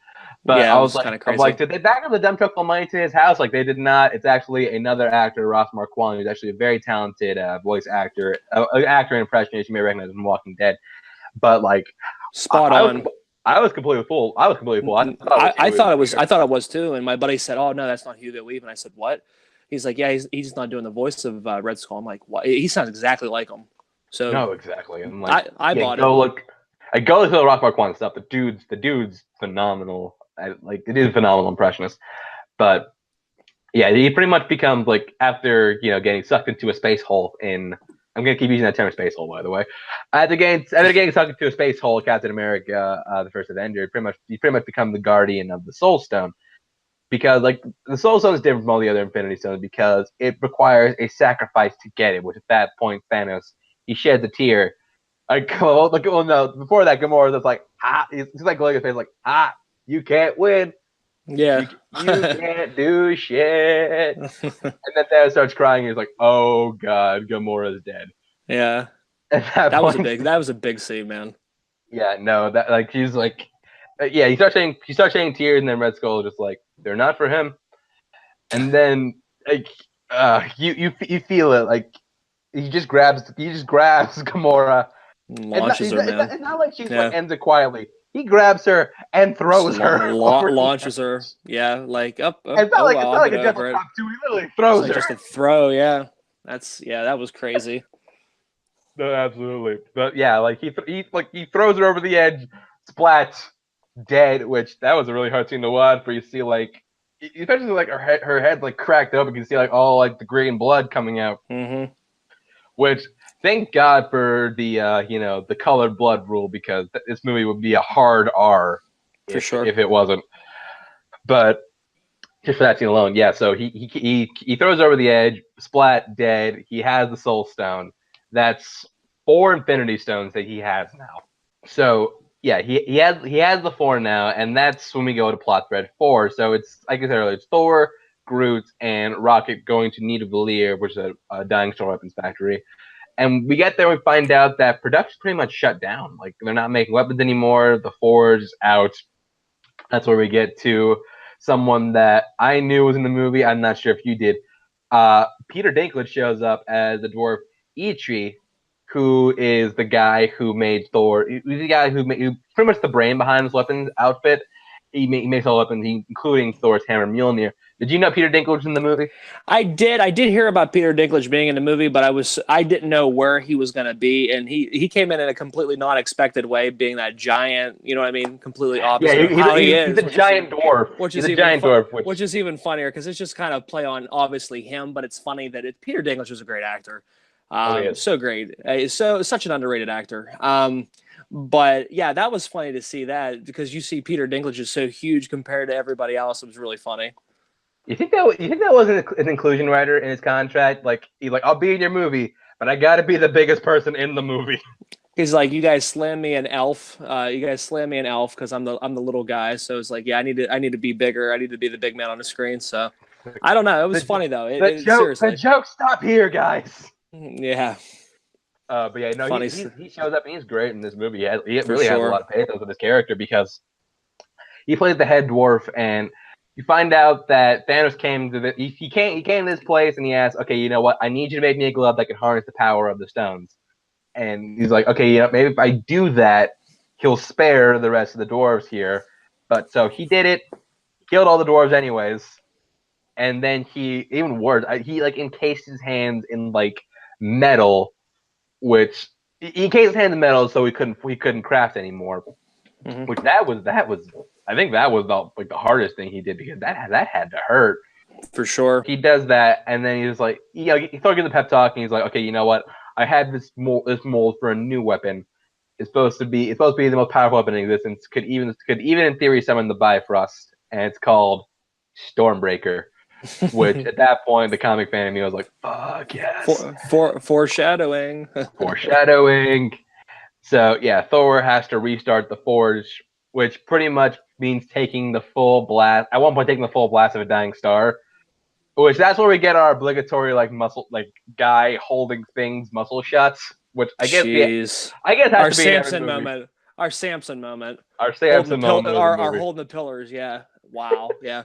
But I was like, did they back up the dumb truck money to his house? Like, they did not. It's actually another actor, Ross Marquand, who's actually a very talented voice actor, actor and impressionist. You may recognize him from Walking Dead. But like, spot on. I was completely fooled. I thought it was too. And my buddy said, "Oh no, that's not Hugo Weaving." I said, "What?" He's like, "Yeah, he's not doing the voice of Red Skull." I'm like, "What?" He sounds exactly like him. So no, exactly. I'm like, I bought it. I go look at the Ross Marquand stuff. The dude's phenomenal. Like, it is a phenomenal impressionist. But yeah, he pretty much becomes, like, after, you know, getting sucked into a space hole in, I'm gonna keep using that term, space hole, by the way. After getting sucked into a space hole, Captain America, the first Avenger, he pretty much become the guardian of the Soul Stone. Because, like, the Soul Stone is different from all the other Infinity Stones because it requires a sacrifice to get it, which at that point, Thanos, he sheds a tear. Before that, Gamora was like, he's like going his face like, you can't win. Yeah. You can't do shit. And then Thanos starts crying. He's like, oh god, Gamora's dead. Yeah. That was a big scene, man. Yeah, no, that, like, he's like, he starts shedding tears, and then Red Skull just like, they're not for him. And then, like, you feel it, like, he just grabs Gamora. Launches her, man. It's not like she like, ends it quietly. He grabs her and throws her. Launches her. Yeah, like up. It's not like a gentle top two. He literally throws her. Just a throw, yeah. That was crazy. No, absolutely. But yeah, like he throws her over the edge, splat, dead. Which that was a really hard scene to watch. For you see, like, especially like her head like cracked open. You can see like all like the green blood coming out. Mm-hmm. Which, thank God for the the colored blood rule, because this movie would be a hard R if it wasn't. But just for that scene alone, yeah. So he throws her over the edge, splat, dead. He has the Soul Stone. That's 4 Infinity Stones that he has now. So yeah, he has the 4 now, and that's when we go to plot thread 4. So it's, like I said earlier, it's Thor, Groot, and Rocket going to Nidavellir, which is a dying star weapons factory. And we get there, we find out that production's pretty much shut down. Like, they're not making weapons anymore. The Forge is out. That's where we get to someone that I knew was in the movie. I'm not sure if you did. Peter Dinklage shows up as the dwarf Eitri, who is the guy who made Thor. He's the guy who pretty much the brain behind this weapons outfit. he makes all weapons, including Thor's hammer Mjolnir. Did you know Peter Dinklage was in the movie? I did hear about Peter Dinklage being in the movie, but I didn't know where he was going to be, and he came in a completely non-expected way, being that giant, you know what I mean, completely opposite of how he is. He's a giant dwarf. He's a giant dwarf, which is even funnier because it's just kind of play on obviously him, but it's funny that Peter Dinklage was a great actor, so great, such an underrated actor. But yeah, that was funny to see that because you see Peter Dinklage is so huge compared to everybody else. It was really funny. You think that was an inclusion writer in his contract? Like he's like, I'll be in your movie, but I got to be the biggest person in the movie. He's like, you guys slam me an elf. You guys slam me an elf because I'm the little guy. So it's like, yeah, I need to be bigger. I need to be the big man on the screen. So I don't know. It was funny though. The joke stop here, guys. Yeah. But yeah, no, he shows up and he's great in this movie. He really has a lot of pathos with his character because he plays the head dwarf, and you find out that Thanos came to he came to this place and he asked, okay, you know what? I need you to make me a glove that can harness the power of the stones. And he's like, okay, maybe if I do that, he'll spare the rest of the dwarves here. But so he did it, killed all the dwarves anyways, and then he encased his hands in like metal, which he encased his hands in metal so he couldn't craft anymore. Mm-hmm. Which that was I think that was the hardest thing he did because that had to hurt for sure. He does that, and then he's like, he started giving the pep talk, and he's like, okay, you know what? I had this mold for a new weapon. It's supposed to be the most powerful weapon in existence. Could even in theory summon the Bifrost, and it's called Stormbreaker. Which at that point, the comic fan in me was like, fuck yes. Foreshadowing. Foreshadowing. So yeah, Thor has to restart the forge, which pretty much means taking the full blast. At one point, taking the full blast of a dying star. Which that's where we get our obligatory guy holding things muscle shots. Which I guess our Samson moment. Our Samson moment. Our Samson moment. Our holding the pillars. Yeah. Wow. Yeah.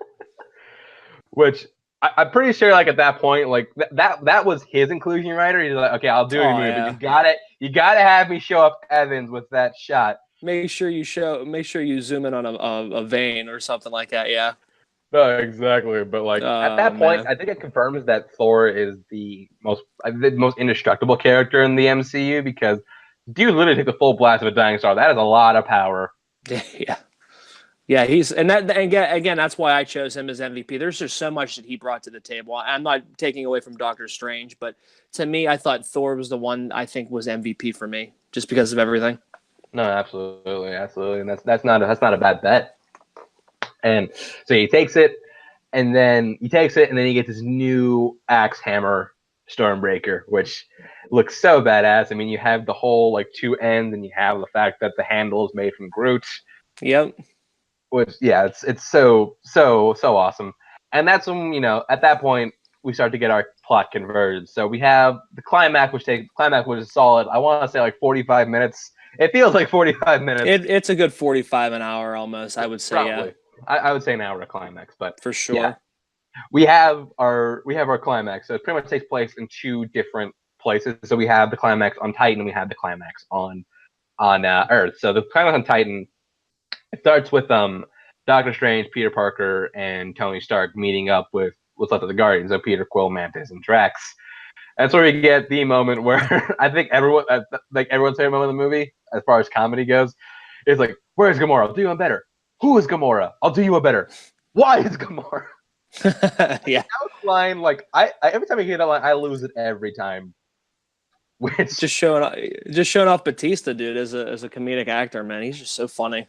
Which I'm pretty sure, at that point, that was his inclusion writer. He's like, okay, I'll do it, but you gotta have me show up Evans with that shot. Make sure you zoom in on a vein or something like that. Yeah. No, exactly. But at that point, I think it confirms that Thor is the most indestructible character in the MCU because dude literally take the full blast of a dying star. That is a lot of power. Yeah. Yeah, again, that's why I chose him as MVP. There's just so much that he brought to the table. I'm not taking away from Doctor Strange, but to me, I thought Thor was the one I think was MVP for me, just because of everything. No, absolutely, and that's not a bad bet. And so he takes it, and then he gets this new axe hammer Stormbreaker, which looks so badass. I mean, you have the whole two ends, and you have the fact that the handle is made from Groot. Yep. Which, yeah, it's so awesome. And that's when, at that point, we start to get our plot converged. So we have the climax, which is solid. I want to say 45 minutes. It feels like 45 minutes. It's a good 45 an hour almost, I would say. Probably. Yeah. I would say an hour to climax, but for sure. Yeah. We have our climax. So it pretty much takes place in two different places. So we have the climax on Titan, and we have the climax on Earth. So the climax on Titan, it starts with Doctor Strange, Peter Parker, and Tony Stark meeting up with what's left of the Guardians, so Peter, Quill, Mantis, and Drax. That's where we get the moment where I think everyone's favorite moment in the movie, as far as comedy goes, is where's Gamora? I'll do you one better. Who is Gamora? I'll do you one better. Why is Gamora? Yeah. That line, I every time I hear that line, I lose it every time. Which just showing off Batista, dude, as a comedic actor, man. He's just so funny.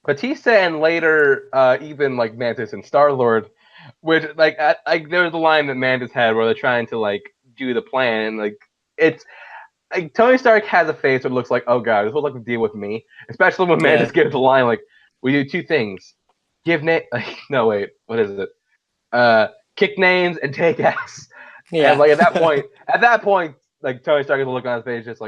Batista and later even Mantis and Star-Lord, which there's a line that Mantis had where they're trying to do the plan, and it's Tony Stark has a face that looks like, oh god, this will deal with me, especially when Mantis gives the line we do two things, give no wait, what is it? Kick names and take ass. Yeah. And at that point, Tony Stark has a look on his face just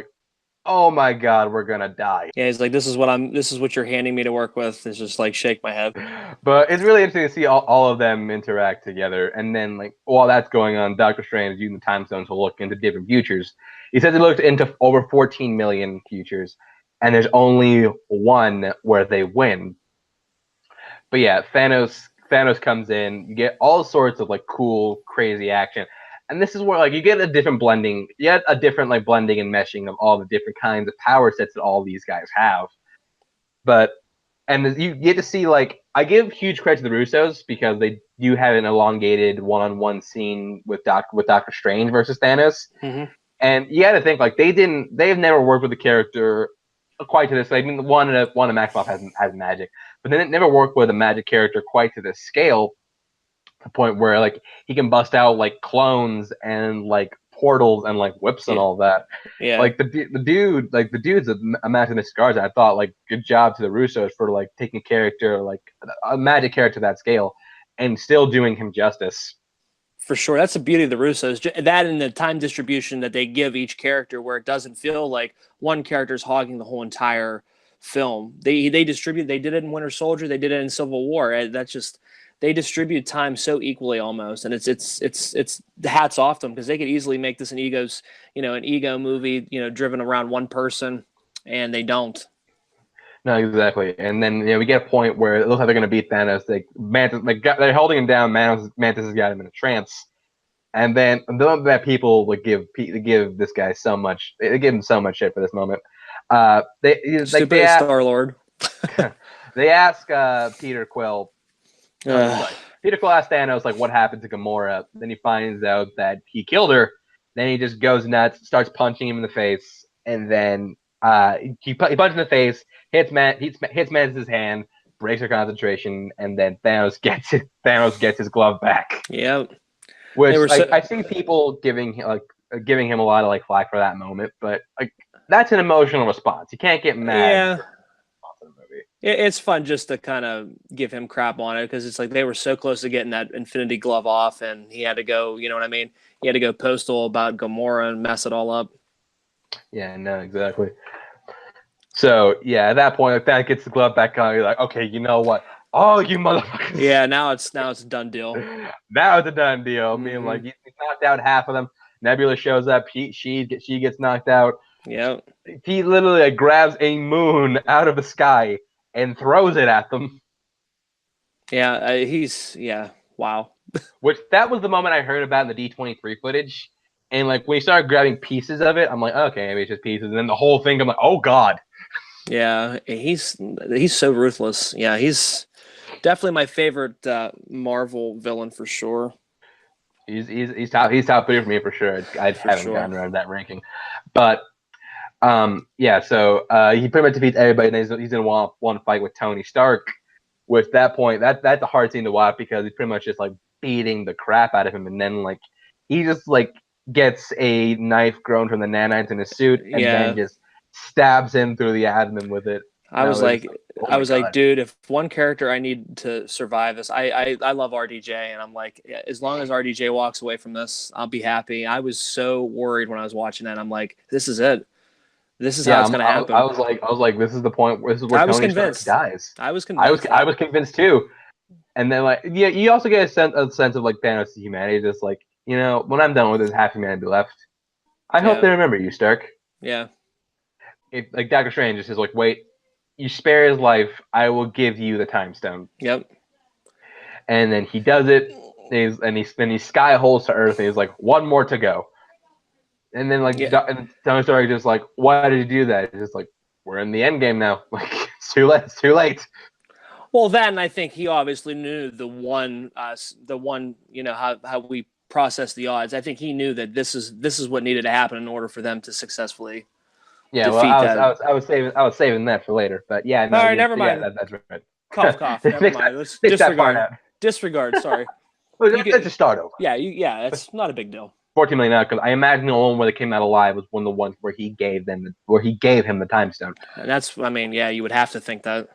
oh my god, we're gonna die. Yeah, he's like, this is what you're handing me to work with. It's just shake my head. But it's really interesting to see all of them interact together. And then while that's going on, Doctor Strange is using the time stone to look into different futures. He says he looked into over 14 million futures, and there's only one where they win. But yeah, Thanos comes in. You get all sorts of like cool, crazy action, and this is where like you get a different blending. You get a different like blending and meshing of all the different kinds of power sets that all these guys have. But you get to see like I give huge credit to the Russos because they do have an elongated one-on-one scene with Doctor Strange versus Thanos, and you got to think like they've never worked with a character quite to this. I mean, one of Maximoff has magic, but they never worked with a magic character quite to this scale. The point where like he can bust out like clones and like portals and like whips and all that. Yeah. Like the dude's a massive scars. I thought like good job to the Russos for like taking a character like a magic character to that scale and still doing him justice. For sure, that's the beauty of the Russos. That and the time distribution that they give each character, where it doesn't feel like one character is hogging the whole entire film. They distribute. They did it in Winter Soldier. They did it in Civil War. That's just they distribute time so equally almost, and it's hats off to them because they could easily make this an ego movie, driven around one person, and they don't. No, exactly. And then we get a point where it looks like they're gonna beat Thanos. They're holding him down. Mantis has got him in a trance. And then that people would give this guy so much. They give him so much shit for this moment. Stupid Star-Lord. They ask Peter Quill. Peter Quill asks Thanos like what happened to Gamora. Then he finds out that he killed her. Then he just goes nuts, starts punching him in the face, and then he punches in the face, hits Mantis' hand, breaks her concentration, and then Thanos gets his glove back. Yep. Which I see people giving him a lot of like flack for that moment, but like that's an emotional response. You can't get mad. Yeah. It's fun just to kind of give him crap on it because it's like they were so close to getting that Infinity Glove off, and he had to go. You know what I mean? He had to go postal about Gamora and mess it all up. Yeah, no, exactly. So yeah, at that point, if that gets the glove back on, you're like, okay, you know what? Oh, you motherfuckers! Yeah, now it's a done deal. Now it's a done deal. I mean, like he knocked out half of them. Nebula shows up. She gets knocked out. Yeah. He literally like, grabs a moon out of the sky and throws it at them. Yeah, wow. Which that was the moment I heard about in the D23 footage. And like when he started grabbing pieces of it, I'm like, okay, maybe it's just pieces. And then the whole thing, I'm like, oh god. Yeah, he's so ruthless. Yeah, he's definitely my favorite Marvel villain for sure. He's top 3 for me for sure. I haven't gotten around that ranking, but yeah. So he pretty much defeats everybody. And he's in one fight with Tony Stark. Which that point, that's a hard scene to watch because he's pretty much just like beating the crap out of him, and then like he just like gets a knife grown from the nanites in his suit, and then just stabs him through the abdomen with it. I was like, dude, if one character I need to survive this, I love RDJ, and I'm like, as long as RDJ walks away from this, I'll be happy. I was so worried when I was watching that. I'm like, this is it. This is how it's going to happen. I was like, this is the point. This is where Tony Stark dies. I was convinced. I was convinced too. And then like, yeah, you also get a sense of like Thanos' humanity, just like, when I'm done with this, half humanity left. I hope they remember you, Stark. Yeah. Like Doctor Strange just is like, wait, you spare his life, I will give you the Time Stone. Yep. And then he does it, and he sky holes to Earth, and he's like, one more to go. And then like, and Tony Stark just like, why did you do that? It's just like, we're in the end game now. Like it's too late. It's too late. Well, then I think he obviously knew the one, how we process the odds. I think he knew that this is what needed to happen in order for them to successfully. Yeah, well, I was saving that for later, but yeah. No, all right, never mind. Yeah, that's right. Cough. Never mind. Let's disregard. Disregard. Sorry. Let's just start over. Yeah. It's not a big deal. 14 million out because I imagine the one where they came out alive was one of the ones where he gave him the Time Stone. And that's, you would have to think that.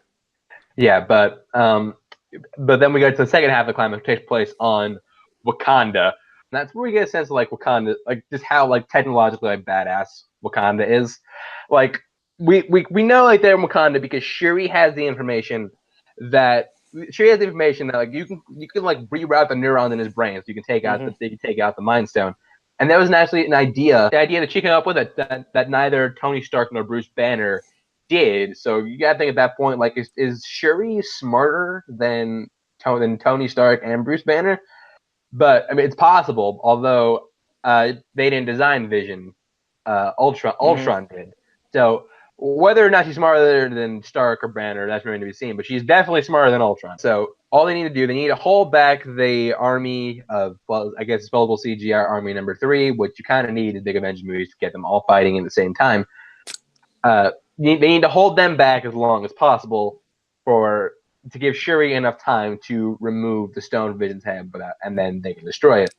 Yeah, but then we go to the second half of the climax, which takes place on Wakanda. And that's where we get a sense of like Wakanda, like just how like technologically like badass Wakanda is. Like we know like they're in Wakanda because Shuri has the information that like you can like reroute the neurons in his brain, so you can take out the Mind Stone. And that was actually the idea that she came up with that neither Tony Stark nor Bruce Banner did. So you gotta think at that point, like, is Shuri smarter than Tony Stark and Bruce Banner? But I mean, it's possible. Although they didn't design Vision, Ultron did. So whether or not she's smarter than Stark or Banner, that's remains to be seen. But she's definitely smarter than Ultron. So all they need to do, they need to hold back the army of, well, I guess, disposable CGI Army number 3, which you kind of need in big Avengers movies to get them all fighting at the same time. They need to hold them back as long as possible to give Shuri enough time to remove the stone Vision's head, and then they can destroy it.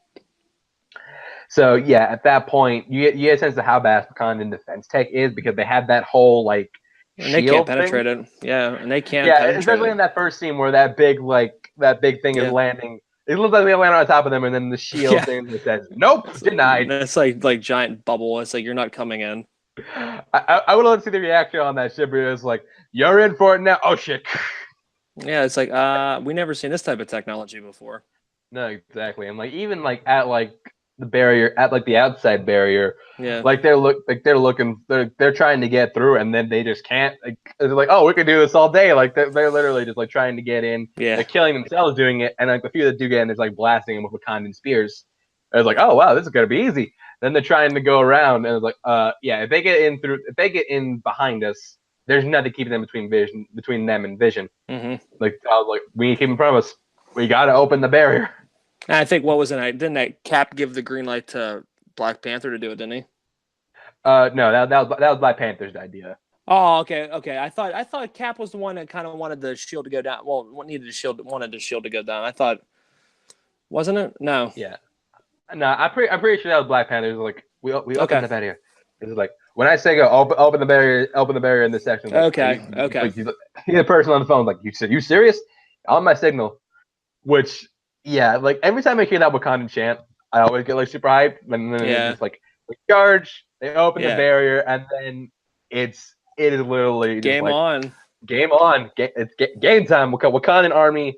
So yeah, at that point, you get a sense of how bad Wakandan defense tech is, because they have that whole like and they can't penetrate it. Yeah, and they can't. Yeah, especially in that first scene where that big thing is landing. It looks like they land on top of them, and then the shield thing that says "Nope, denied." It's like giant bubble. It's like you're not coming in. I would love to see the reaction on that ship. Where it's like, "You're in for it now." Oh shit. Yeah, it's like we never seen this type of technology before. No, exactly. And like even like at like the barrier, at like the outside barrier, like they're trying to get through, and then they just can't. Like, they're like, oh, we could do this all day. Like they're literally just like trying to get in. Yeah, they're killing themselves doing it, and like the few that do get in, there's like blasting them with Wakandan spears. It's like, oh wow, this is gonna be easy. Then they're trying to go around, and it's like, if they get in behind us, there's nothing keeping them between them and Vision. Mm-hmm. Like we need to keep in front of us. We got to open the barrier. And I think didn't that Cap give the green light to Black Panther to do it? Didn't he? No, that was Black Panther's idea. Oh, okay. I thought Cap was the one that kind of wanted the shield to go down. Well, wanted the shield to go down. I thought, wasn't it? No. Yeah. No, I'm pretty sure that was Black Panther's. Like we open the barrier. It's like when I say go open the barrier in this section. Like, okay. Like, he's the person on the phone like, you serious? On my signal, which. Yeah, like every time I hear that Wakandan chant, I always get like super hyped. And then it's just like we charge, they open the barrier, and then it is literally game just on. Game on. It's game time. Wakandan army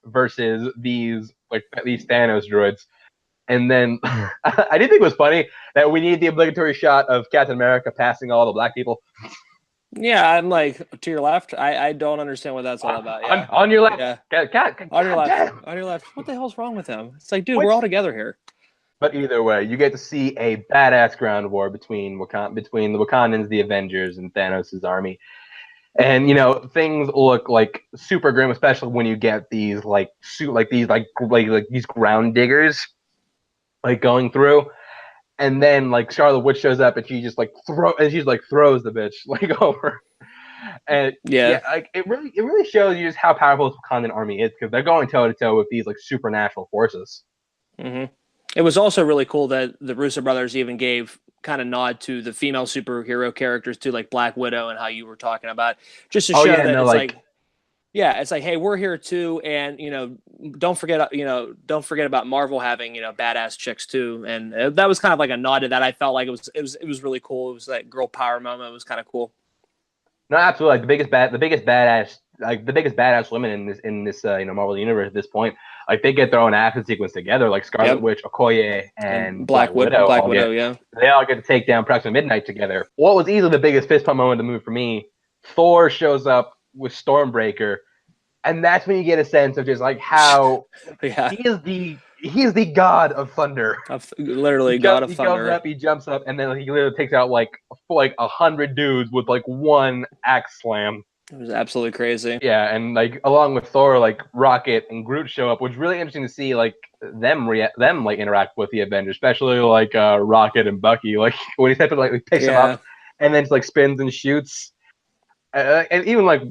versus these Thanos droids. And then I did think it was funny that we need the obligatory shot of Captain America passing all the black people. Yeah, I'm like, to your left. I don't understand what that's all about. Yeah. On your left. Yeah. On your left. On your left. What the hell's wrong with him? It's like, dude, we're all together here. But either way, you get to see a badass ground war between the Wakandans, the Avengers, and Thanos' army. And things look like super grim, especially when you get these these ground diggers like going through. And then like Scarlet Witch shows up and she just like throws the bitch like over. And like it really shows you just how powerful this Wakandan army is, because they're going toe to toe with these like supernatural forces. Mm-hmm. It was also really cool that the Russo brothers even gave kind of nod to the female superhero characters too, like Black Widow and how you were talking about, just to show that it's like it's like, hey, we're here too, and don't forget about Marvel having badass chicks too, and that was kind of like a nod to that. I felt like it was really cool. It was that girl power moment. It was kind of cool. No, absolutely. Like the biggest badass women in this Marvel universe at this point, like they get their own action sequence together, like Scarlet Witch, Okoye, and Black Widow. They all get to take down Proxima Midnight together. What was easily the biggest fist pump moment of the movie for me? Thor shows up with Stormbreaker, and that's when you get a sense of just like how he is the god of thunder. Literally god of thunder. He jumps up, and then he literally takes out like 100 dudes with like one axe slam. It was absolutely crazy. Yeah, and like along with Thor, like Rocket and Groot show up, which is really interesting to see like them interact with the Avengers, especially like Rocket and Bucky. Like when he picks him up and then just like spins and shoots. And even like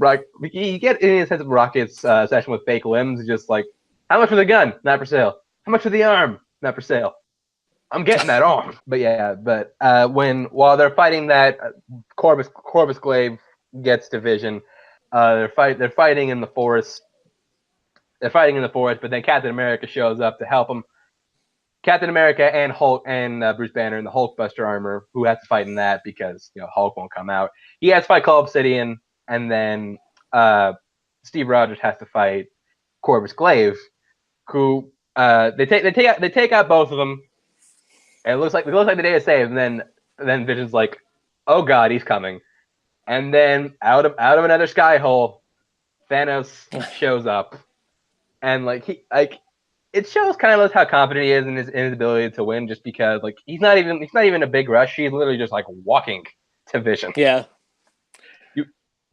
you get in a sense of Rocket's session with fake limbs, just like, how much for the gun? Not for sale. How much for the arm? Not for sale. I'm getting that arm. But while they're fighting that, Corvus Glaive gets to Vision. They're fighting in the forest. But then Captain America shows up to help them. Captain America and Hulk and Bruce Banner in the Hulkbuster armor, who has to fight in that because Hulk won't come out. He has to fight Cull Obsidian, and then Steve Rogers has to fight Corvus Glaive, who they take out both of them. And it looks like the day is saved, and then Vision's like, "Oh God, he's coming," And then out of another sky hole, Thanos shows up, and like it shows kind of how confident he is in his ability to win, just because like he's not even in a big rush. He's literally just like walking to Vision. Yeah. You,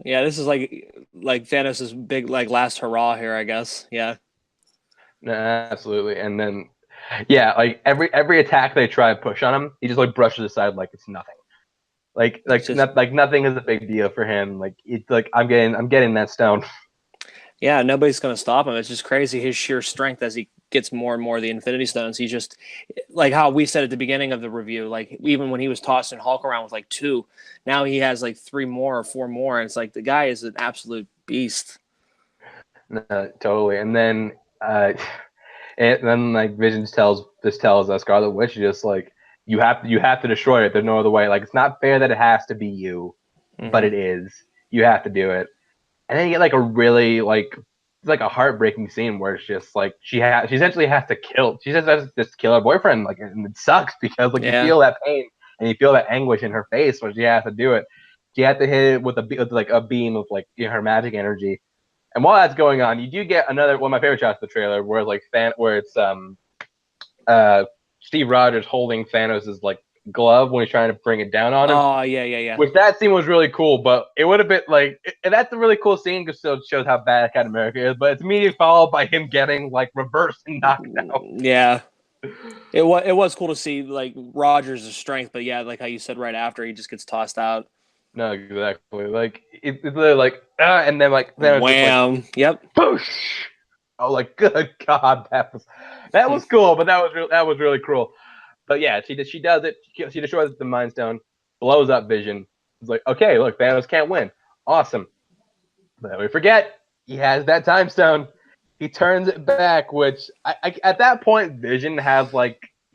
Yeah, this is like Thanos' big like last hurrah here, I guess. Yeah. no, absolutely. And then yeah, like every attack they try to push on him, he just like brushes aside like it's nothing. Like nothing is a big deal for him. Like it's like I'm getting that stone. Yeah, nobody's going to stop him. It's just crazy his sheer strength as he gets more and more of the Infinity Stones. He just, like how we said at the beginning of the review, like even when he was tossing Hulk around with like 2, now he has like 3 more or 4 more. And it's like the guy is an absolute beast. Totally. And then like Vision tells Scarlet Witch just like you have to destroy it. There's no other way. Like it's not fair that it has to be you, but it is. You have to do it. And then you get like a really like it's like a heartbreaking scene where it's just like she essentially has to kill her boyfriend, like, and it sucks because like you feel that pain and you feel that anguish in her face when she has to do it. She has to hit it with a beam of like her magic energy. And while that's going on, you do get another one of my favorite shots of the trailer where it's Steve Rogers holding Thanos' like glove when he's trying to bring it down on him. Oh yeah. Which that scene was really cool, but it would have been like, and that's a really cool scene because it shows how bad Captain America is. But it's immediately followed by him getting like reversed and knocked out. Yeah, it was cool to see like Rogers' strength, but yeah, like how you said right after he just gets tossed out. No, exactly. Like it's literally like and then like wham. Just, like, yep. Boosh. Oh, like good God, that was cool, but that was really cruel. But yeah, she does it. She destroys the Mind Stone, blows up Vision. It's like, okay, look, Thanos can't win. Awesome. But then we forget he has that Time Stone. He turns it back, which at that point, Vision has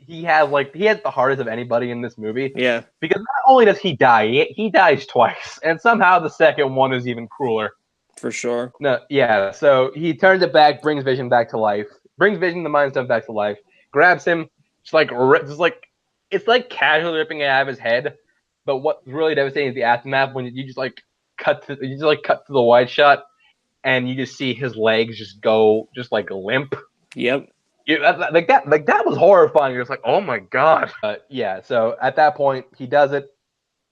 he has the hardest of anybody in this movie. Yeah. Because not only does he die, he dies twice, and somehow the second one is even crueler. For sure. No, yeah. So he turns it back, brings Vision back to life, brings Vision the Mind Stone back to life, grabs him, it's like casually ripping it out of his head. But what's really devastating is the aftermath when you just cut to the wide shot, and you just see his legs just go limp. Yep. That was horrifying. You're just like, oh my God. Yeah. So at that point, he does it.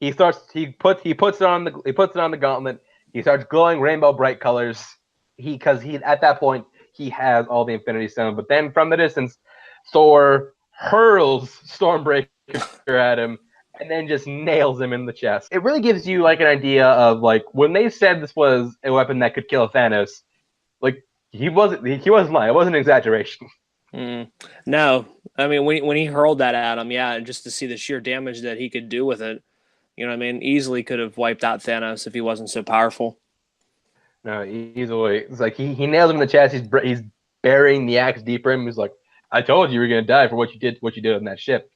He puts it on the gauntlet. He starts glowing rainbow bright colors. At that point he has all the Infinity Stone. But then from the distance, Thor hurls Stormbreaker at him and then just nails him in the chest. It really gives you like an idea of like when they said this was a weapon that could kill Thanos, like he wasn't lying. It wasn't an exaggeration. No, I mean when he hurled that at him, yeah, and just to see the sheer damage that he could do with it, you know what I mean, easily could have wiped out Thanos if he wasn't so powerful. No, easily. It's like he nails him in the chest. He's burying the axe deeper in him. He's like, I told you were gonna die for what you did on that ship.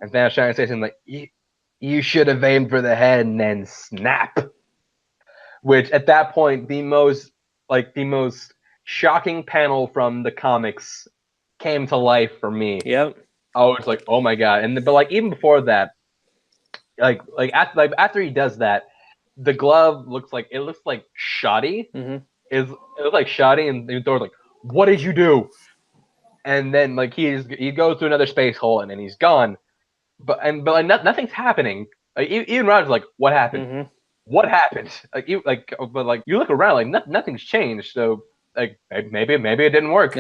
And Thanos trying to say something like, you should have aimed for the head and then snap. Which at that point, the most shocking panel from the comics came to life for me. Yep. I was like, oh my God. But like even before that, after he does that, the glove looks like shoddy. Mm-hmm. It looks like shoddy, and Thor's like, "What did you do?" And then like he goes through another space hole, and then he's gone. But nothing's happening. Like, even Roger's like, "What happened? Mm-hmm. What happened?" But you look around, like nothing's changed. So like maybe it didn't work.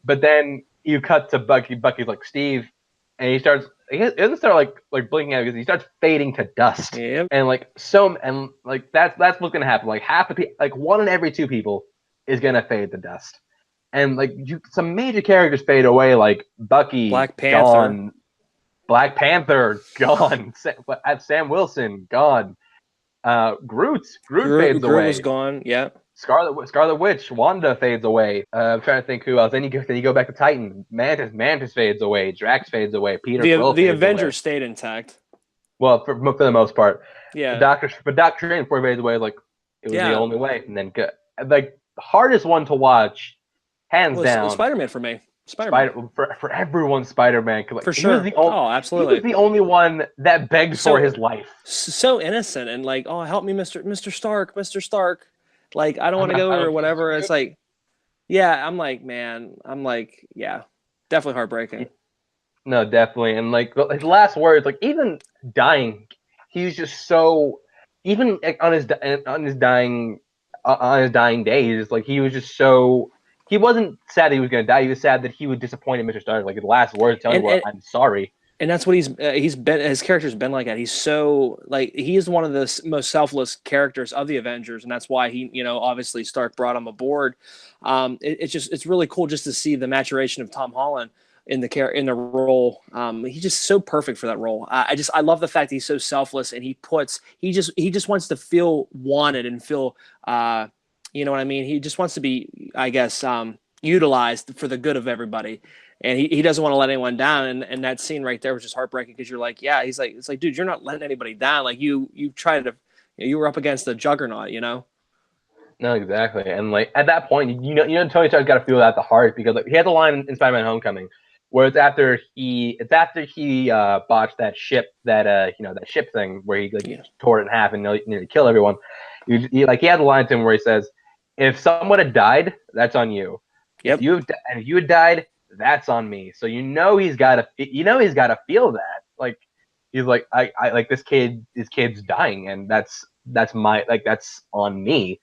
But then you cut to Bucky. Bucky's like, Steve, and he doesn't start like blinking out because he starts fading to dust. Yep. And that's what's gonna happen. Like half the people, like 1 in every 2 people is gonna fade to dust. And like some major characters fade away, like Bucky, Black Panther, gone. Black Panther, gone. Sam Wilson, gone. Groot fades away. Groot was gone. Yeah. Scarlet Witch, Wanda fades away. I'm trying to think who else. Then you go back to Titan. Mantis fades away. Drax fades away. Peter Quill the fades Avengers away. stayed intact. Well, for the most part. Yeah. Doctor Strange before he fades away, like it was the only way. And then like the hardest one to watch, hands down. Spider-Man for me. Spider-Man. For everyone, Spider-Man. Like, For sure. Oh, he was absolutely. the only one that begged for his life. So innocent and like, oh, help me, Mr. Stark, Mr. Stark. Like, I don't want to go I or don't trust whatever. you. It's like, yeah, I'm like, man, yeah, definitely heartbreaking. No, definitely. And like his last words, like even dying, he was just so. Even like, on his dying day, he's just like he was just so. He wasn't sad that he was gonna die. He was sad that he was disappointed in Mr. Stark. Like his last words telling And him, "I'm sorry." and that's what he's been. His character's been like that. He's so like he is one of the most selfless characters of the Avengers, and that's why he, obviously Stark brought him aboard. It's really cool just to see the maturation of Tom Holland in the role. He's just so perfect for that role. I love the fact that he's so selfless and he just wants to feel wanted and feel you know what I mean. He just wants to be, I guess, utilized for the good of everybody, and he doesn't want to let anyone down. And that scene right there was just heartbreaking because you're like, yeah, it's like, dude, you're not letting anybody down. Like you tried to, you were up against the juggernaut. No, exactly. And like at that point, Tony Stark's got to feel that at the heart because like, he had the line in Spider-Man: Homecoming, where it's after he botched that ship that ship thing where he like tore it in half and nearly killed everyone. He had the line to him where he says, "If someone had died, that's on you. Yep. If you had died, that's on me." So he's got to feel that. Like he's like I like this kid's dying, and that's on me.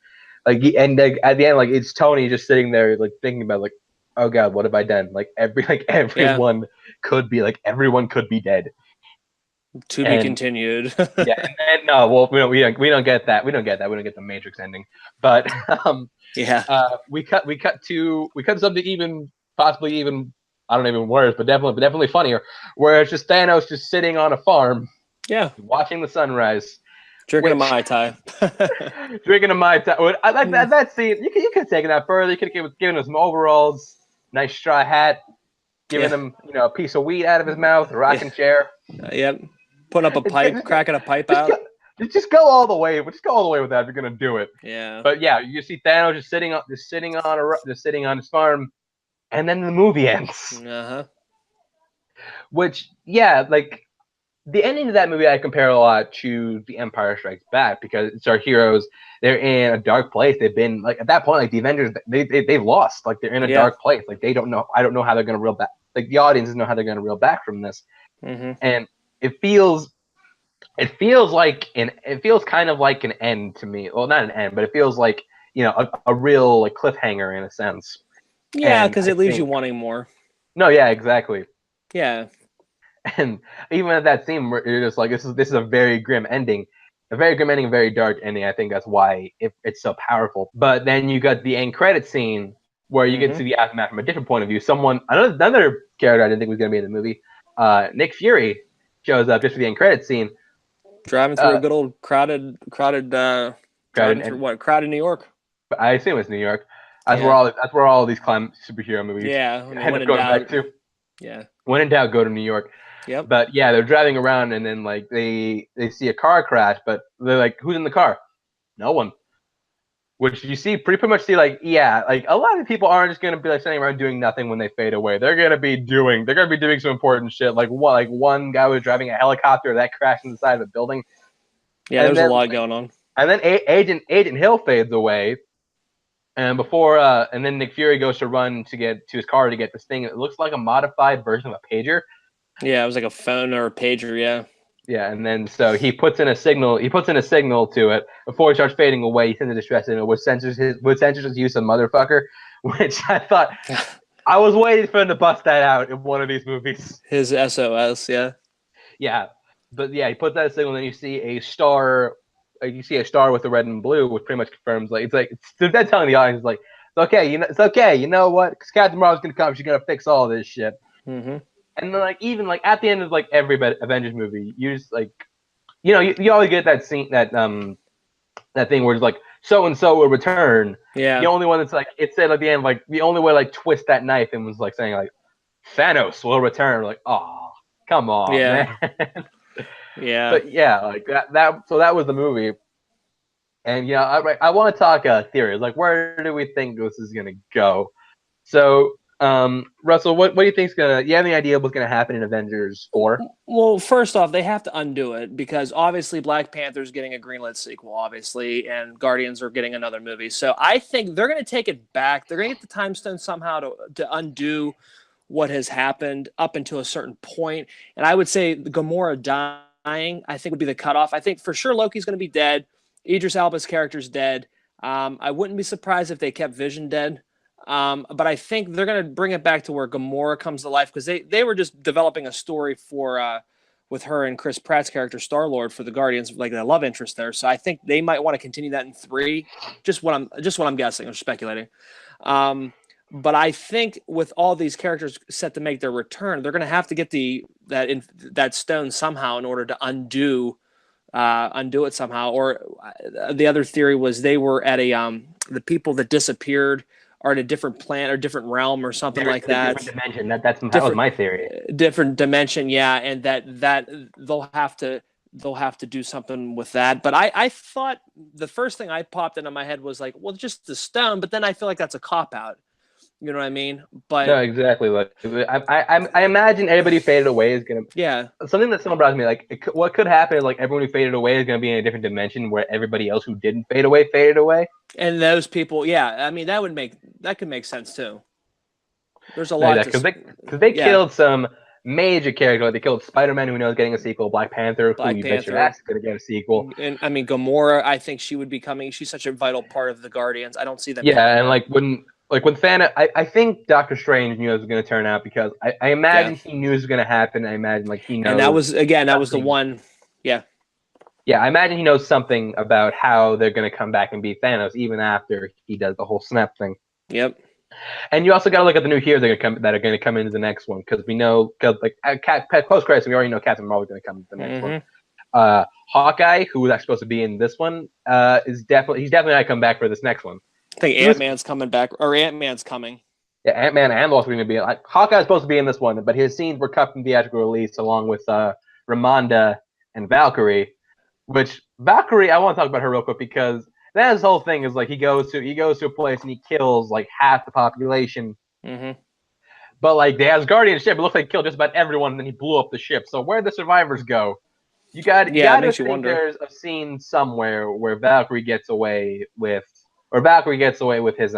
Like and like at the end, like it's Tony just sitting there like thinking about like, oh god, what have I done? Like everyone could be dead. To be continued. Yeah, and no, well we don't get that. We don't get that. We don't get the Matrix ending. But we cut to something even possibly even I don't even worse, but definitely funnier, where it's just Thanos just sitting on a farm, watching the sunrise. Drinking a Mai Tai. Drinking a Mai Tai. I like that scene. You could have taken that further. You could have given him some overalls, nice straw hat, giving him a piece of weed out of his mouth, a rocking chair. Yep. Putting up a pipe, cracking a pipe out. Just go all the way. Just go all the way with that if you're gonna do it. Yeah. But yeah, you see Thanos just sitting on his farm, and then the movie ends. Which like. The ending of that movie I compare a lot to The Empire Strikes Back because it's our heroes. They're in a dark place. They've been like at that point, like the Avengers, they've lost. Like they're in a dark place. Like they don't know. I don't know how they're gonna reel back. Like the audience doesn't know how they're gonna reel back from this. And it feels kind of like an end to me. Well, not an end, but it feels like a real like cliffhanger in a sense. Yeah, because it leaves you wanting more. No, yeah, exactly. Yeah. And even at that scene, where you're just like, this is a very grim ending, a very dark ending. I think that's why it's so powerful. But then you got the end credit scene where you get to see the aftermath from a different point of view. Another character I didn't think was going to be in the movie, Nick Fury, shows up just for the end credit scene, driving through a good old crowded New York. I assume it's New York. That's where all these superhero movies end up going back to. Yeah. When in doubt, go to New York. Yep. But yeah, they're driving around and then like they see a car crash, but they're like, who's in the car? No one. Which you see pretty much see like a lot of people aren't just gonna be like sitting around doing nothing when they fade away. They're gonna be doing some important shit. Like one guy was driving a helicopter that crashed in the side of a building. Yeah, there's a lot going on. And then Agent Hill fades away. And and then Nick Fury goes to run to get to his car to get this thing. It looks like a modified version of a pager. Yeah, it was like a phone or a pager. Yeah. Yeah, and then so he puts in a signal to it before he starts fading away. He sends a distress signal, which censors his use of motherfucker, which I thought I was waiting for him to bust that out in one of these movies. His SOS, yeah. Yeah, but yeah, he puts that signal, and then you see a star. You see a star with the red and blue, which pretty much confirms they're telling the audience like it's okay, it's okay. You know what? Because Captain Marvel's gonna come, she's gonna fix all this shit. Mm-hmm. And then even at the end of every Avengers movie, you just you always get that scene that thing where it's like so and so will return. Yeah. The only one that's it said at the end the only way twist that knife and was saying Thanos will return. Like, oh, come on, man. Yeah. But yeah, so that was the movie. And I want to talk theories. Where do we think this is gonna go? So Russell, what do you think's gonna? You have any idea what's gonna happen in Avengers 4? Well, first off, they have to undo it because obviously Black Panther's getting a greenlit sequel, obviously, and Guardians are getting another movie. So I think they're going to take it back. They're going to get the time stone somehow to undo what has happened up until a certain point. And I would say Gamora dying, I think, would be the cutoff. I think for sure Loki's going to be dead. Idris Elba's character's dead. I wouldn't be surprised if they kept Vision dead. But I think they're going to bring it back to where Gamora comes to life because they were just developing a story for with her and Chris Pratt's character Star-Lord for the Guardians, like the love interest there. So I think they might want to continue that in 3. Just what I'm guessing or speculating. But I think with all these characters set to make their return, they're going to have to get that stone somehow in order to undo it somehow. Or the other theory was they were at the people that disappeared are in a different planet or different realm or something like that. Different dimension. That was my theory. Different dimension, yeah, and that they'll have to do something with that. But I thought the first thing I popped into my head was like, well, just the stone. But then I feel like that's a cop out. You know what I mean? But no, exactly. Like I imagine everybody faded away is gonna. Yeah. Something that someone brought to me, like what could happen is like everyone who faded away is gonna be in a different dimension where everybody else who didn't fade away faded away. And those people, yeah, I mean that could make sense too. There's a lot because they killed some major characters. Like they killed Spider-Man, who we know is getting a sequel. Black Panther, who you bet your ass is gonna get a sequel. And I mean Gamora, I think she would be coming. She's such a vital part of the Guardians. I don't see them. Yeah, and like when Thanos, I think Doctor Strange knew it was going to turn out because I imagine he knew it was going to happen. I imagine like he knows. And that was the one. Yeah. Yeah, I imagine he knows something about how they're going to come back and beat Thanos even after he does the whole snap thing. Yep. And you also got to look at the new heroes that are going to come into the next one because we know like post credits we already know Captain Marvel is going to come into the next one. Hawkeye, who was actually supposed to be in this one, he's definitely not going to come back for this next one. I think Ant-Man's coming back, or Ant-Man's coming. Yeah, Ant-Man and also going to be like Hawkeye's supposed to be in this one, but his scenes were cut from theatrical release along with Ramonda and Valkyrie. Which Valkyrie, I want to talk about her real quick because that his whole thing is like he goes to a place and he kills like half the population. Mm-hmm. But like the Asgardian ship, it looks like he killed just about everyone, and then he blew up the ship. So where'd the survivors go? You got to think there's a scene somewhere where Valkyrie gets away with his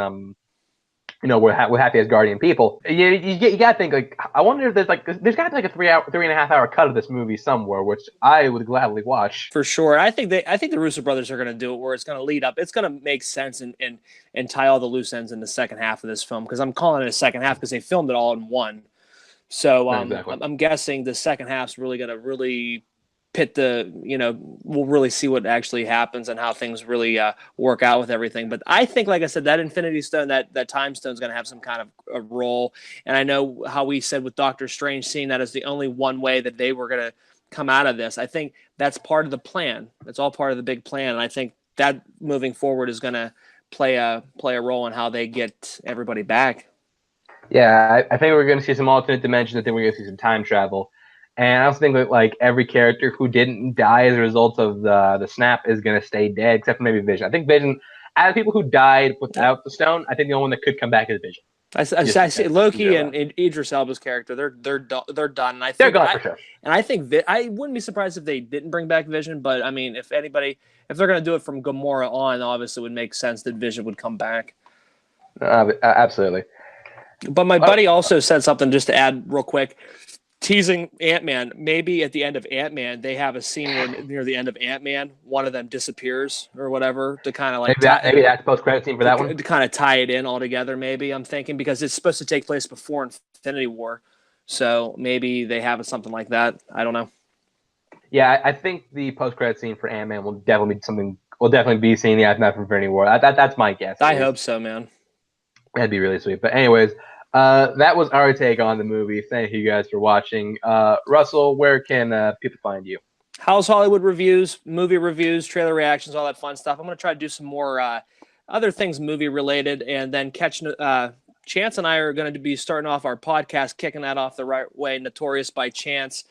with happy Asgardian people. You got to think like I wonder if there's got to be like a 3.5 hour cut of this movie somewhere, which I would gladly watch for sure. I think the Russo brothers are going to do it where it's going to lead up. It's going to make sense and tie all the loose ends in the second half of this film because I'm calling it a second half because they filmed it all in one. So exactly. I'm guessing the second half's really going to pit we'll really see what actually happens and how things really work out with everything. But I think, like I said, that Infinity Stone, that Time Stone is going to have some kind of a role. And I know how we said with Doctor Strange, seeing that as the only one way that they were going to come out of this. I think that's part of the plan. That's all part of the big plan. And I think that moving forward is going to play a role in how they get everybody back. Yeah, I think we're going to see some alternate dimensions. I think we're going to see some time travel. And I also think that like every character who didn't die as a result of the snap is gonna stay dead, except for maybe Vision. I think Vision, out of people who died without the stone, I think the only one that could come back is Vision. I see Loki and Idris Elba's character. They're done. And I think they're gone for sure. And I think I wouldn't be surprised if they didn't bring back Vision. But I mean, if they're gonna do it from Gamora on, obviously it would make sense that Vision would come back. Absolutely. But my buddy also said something just to add real quick. Teasing Ant-Man, maybe at the end of Ant-Man, they have a scene where near the end of Ant-Man, one of them disappears or whatever to kind of like maybe that's post-credit scene for that one to kind of tie it in all together. Maybe I'm thinking because it's supposed to take place before Infinity War, so maybe they have something like that. I don't know. Yeah, I think the post-credit scene for Ant-Man will definitely be something. We'll definitely be seeing the aftermath from Infinity War. That's my guess. I hope so, man. That'd be really sweet. But anyways. That was our take on the movie. Thank you guys for watching. Russell, where can people find you? Howell's Hollywood reviews, movie reviews, trailer reactions, all that fun stuff. I'm going to try to do some more other things movie related, and then Chance and I are going to be starting off our podcast, kicking that off the right way. Notorious by Chance,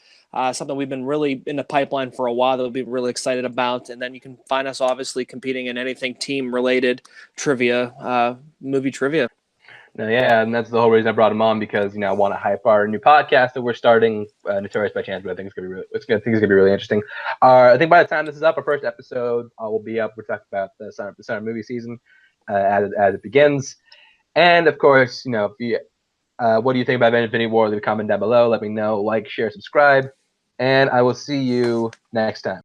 something we've been really in the pipeline for a while that we'll be really excited about. And then you can find us obviously competing in anything team related trivia, movie trivia. No, yeah, and that's the whole reason I brought him on, because I want to hype our new podcast that we're starting, Notorious by Chance. But I think it's gonna be really interesting. I think by the time this is up, our first episode will be up. We're talking about the summer movie season as it begins, and of course, if you, what do you think about Infinity War? Leave a comment down below. Let me know. Like, share, subscribe, and I will see you next time.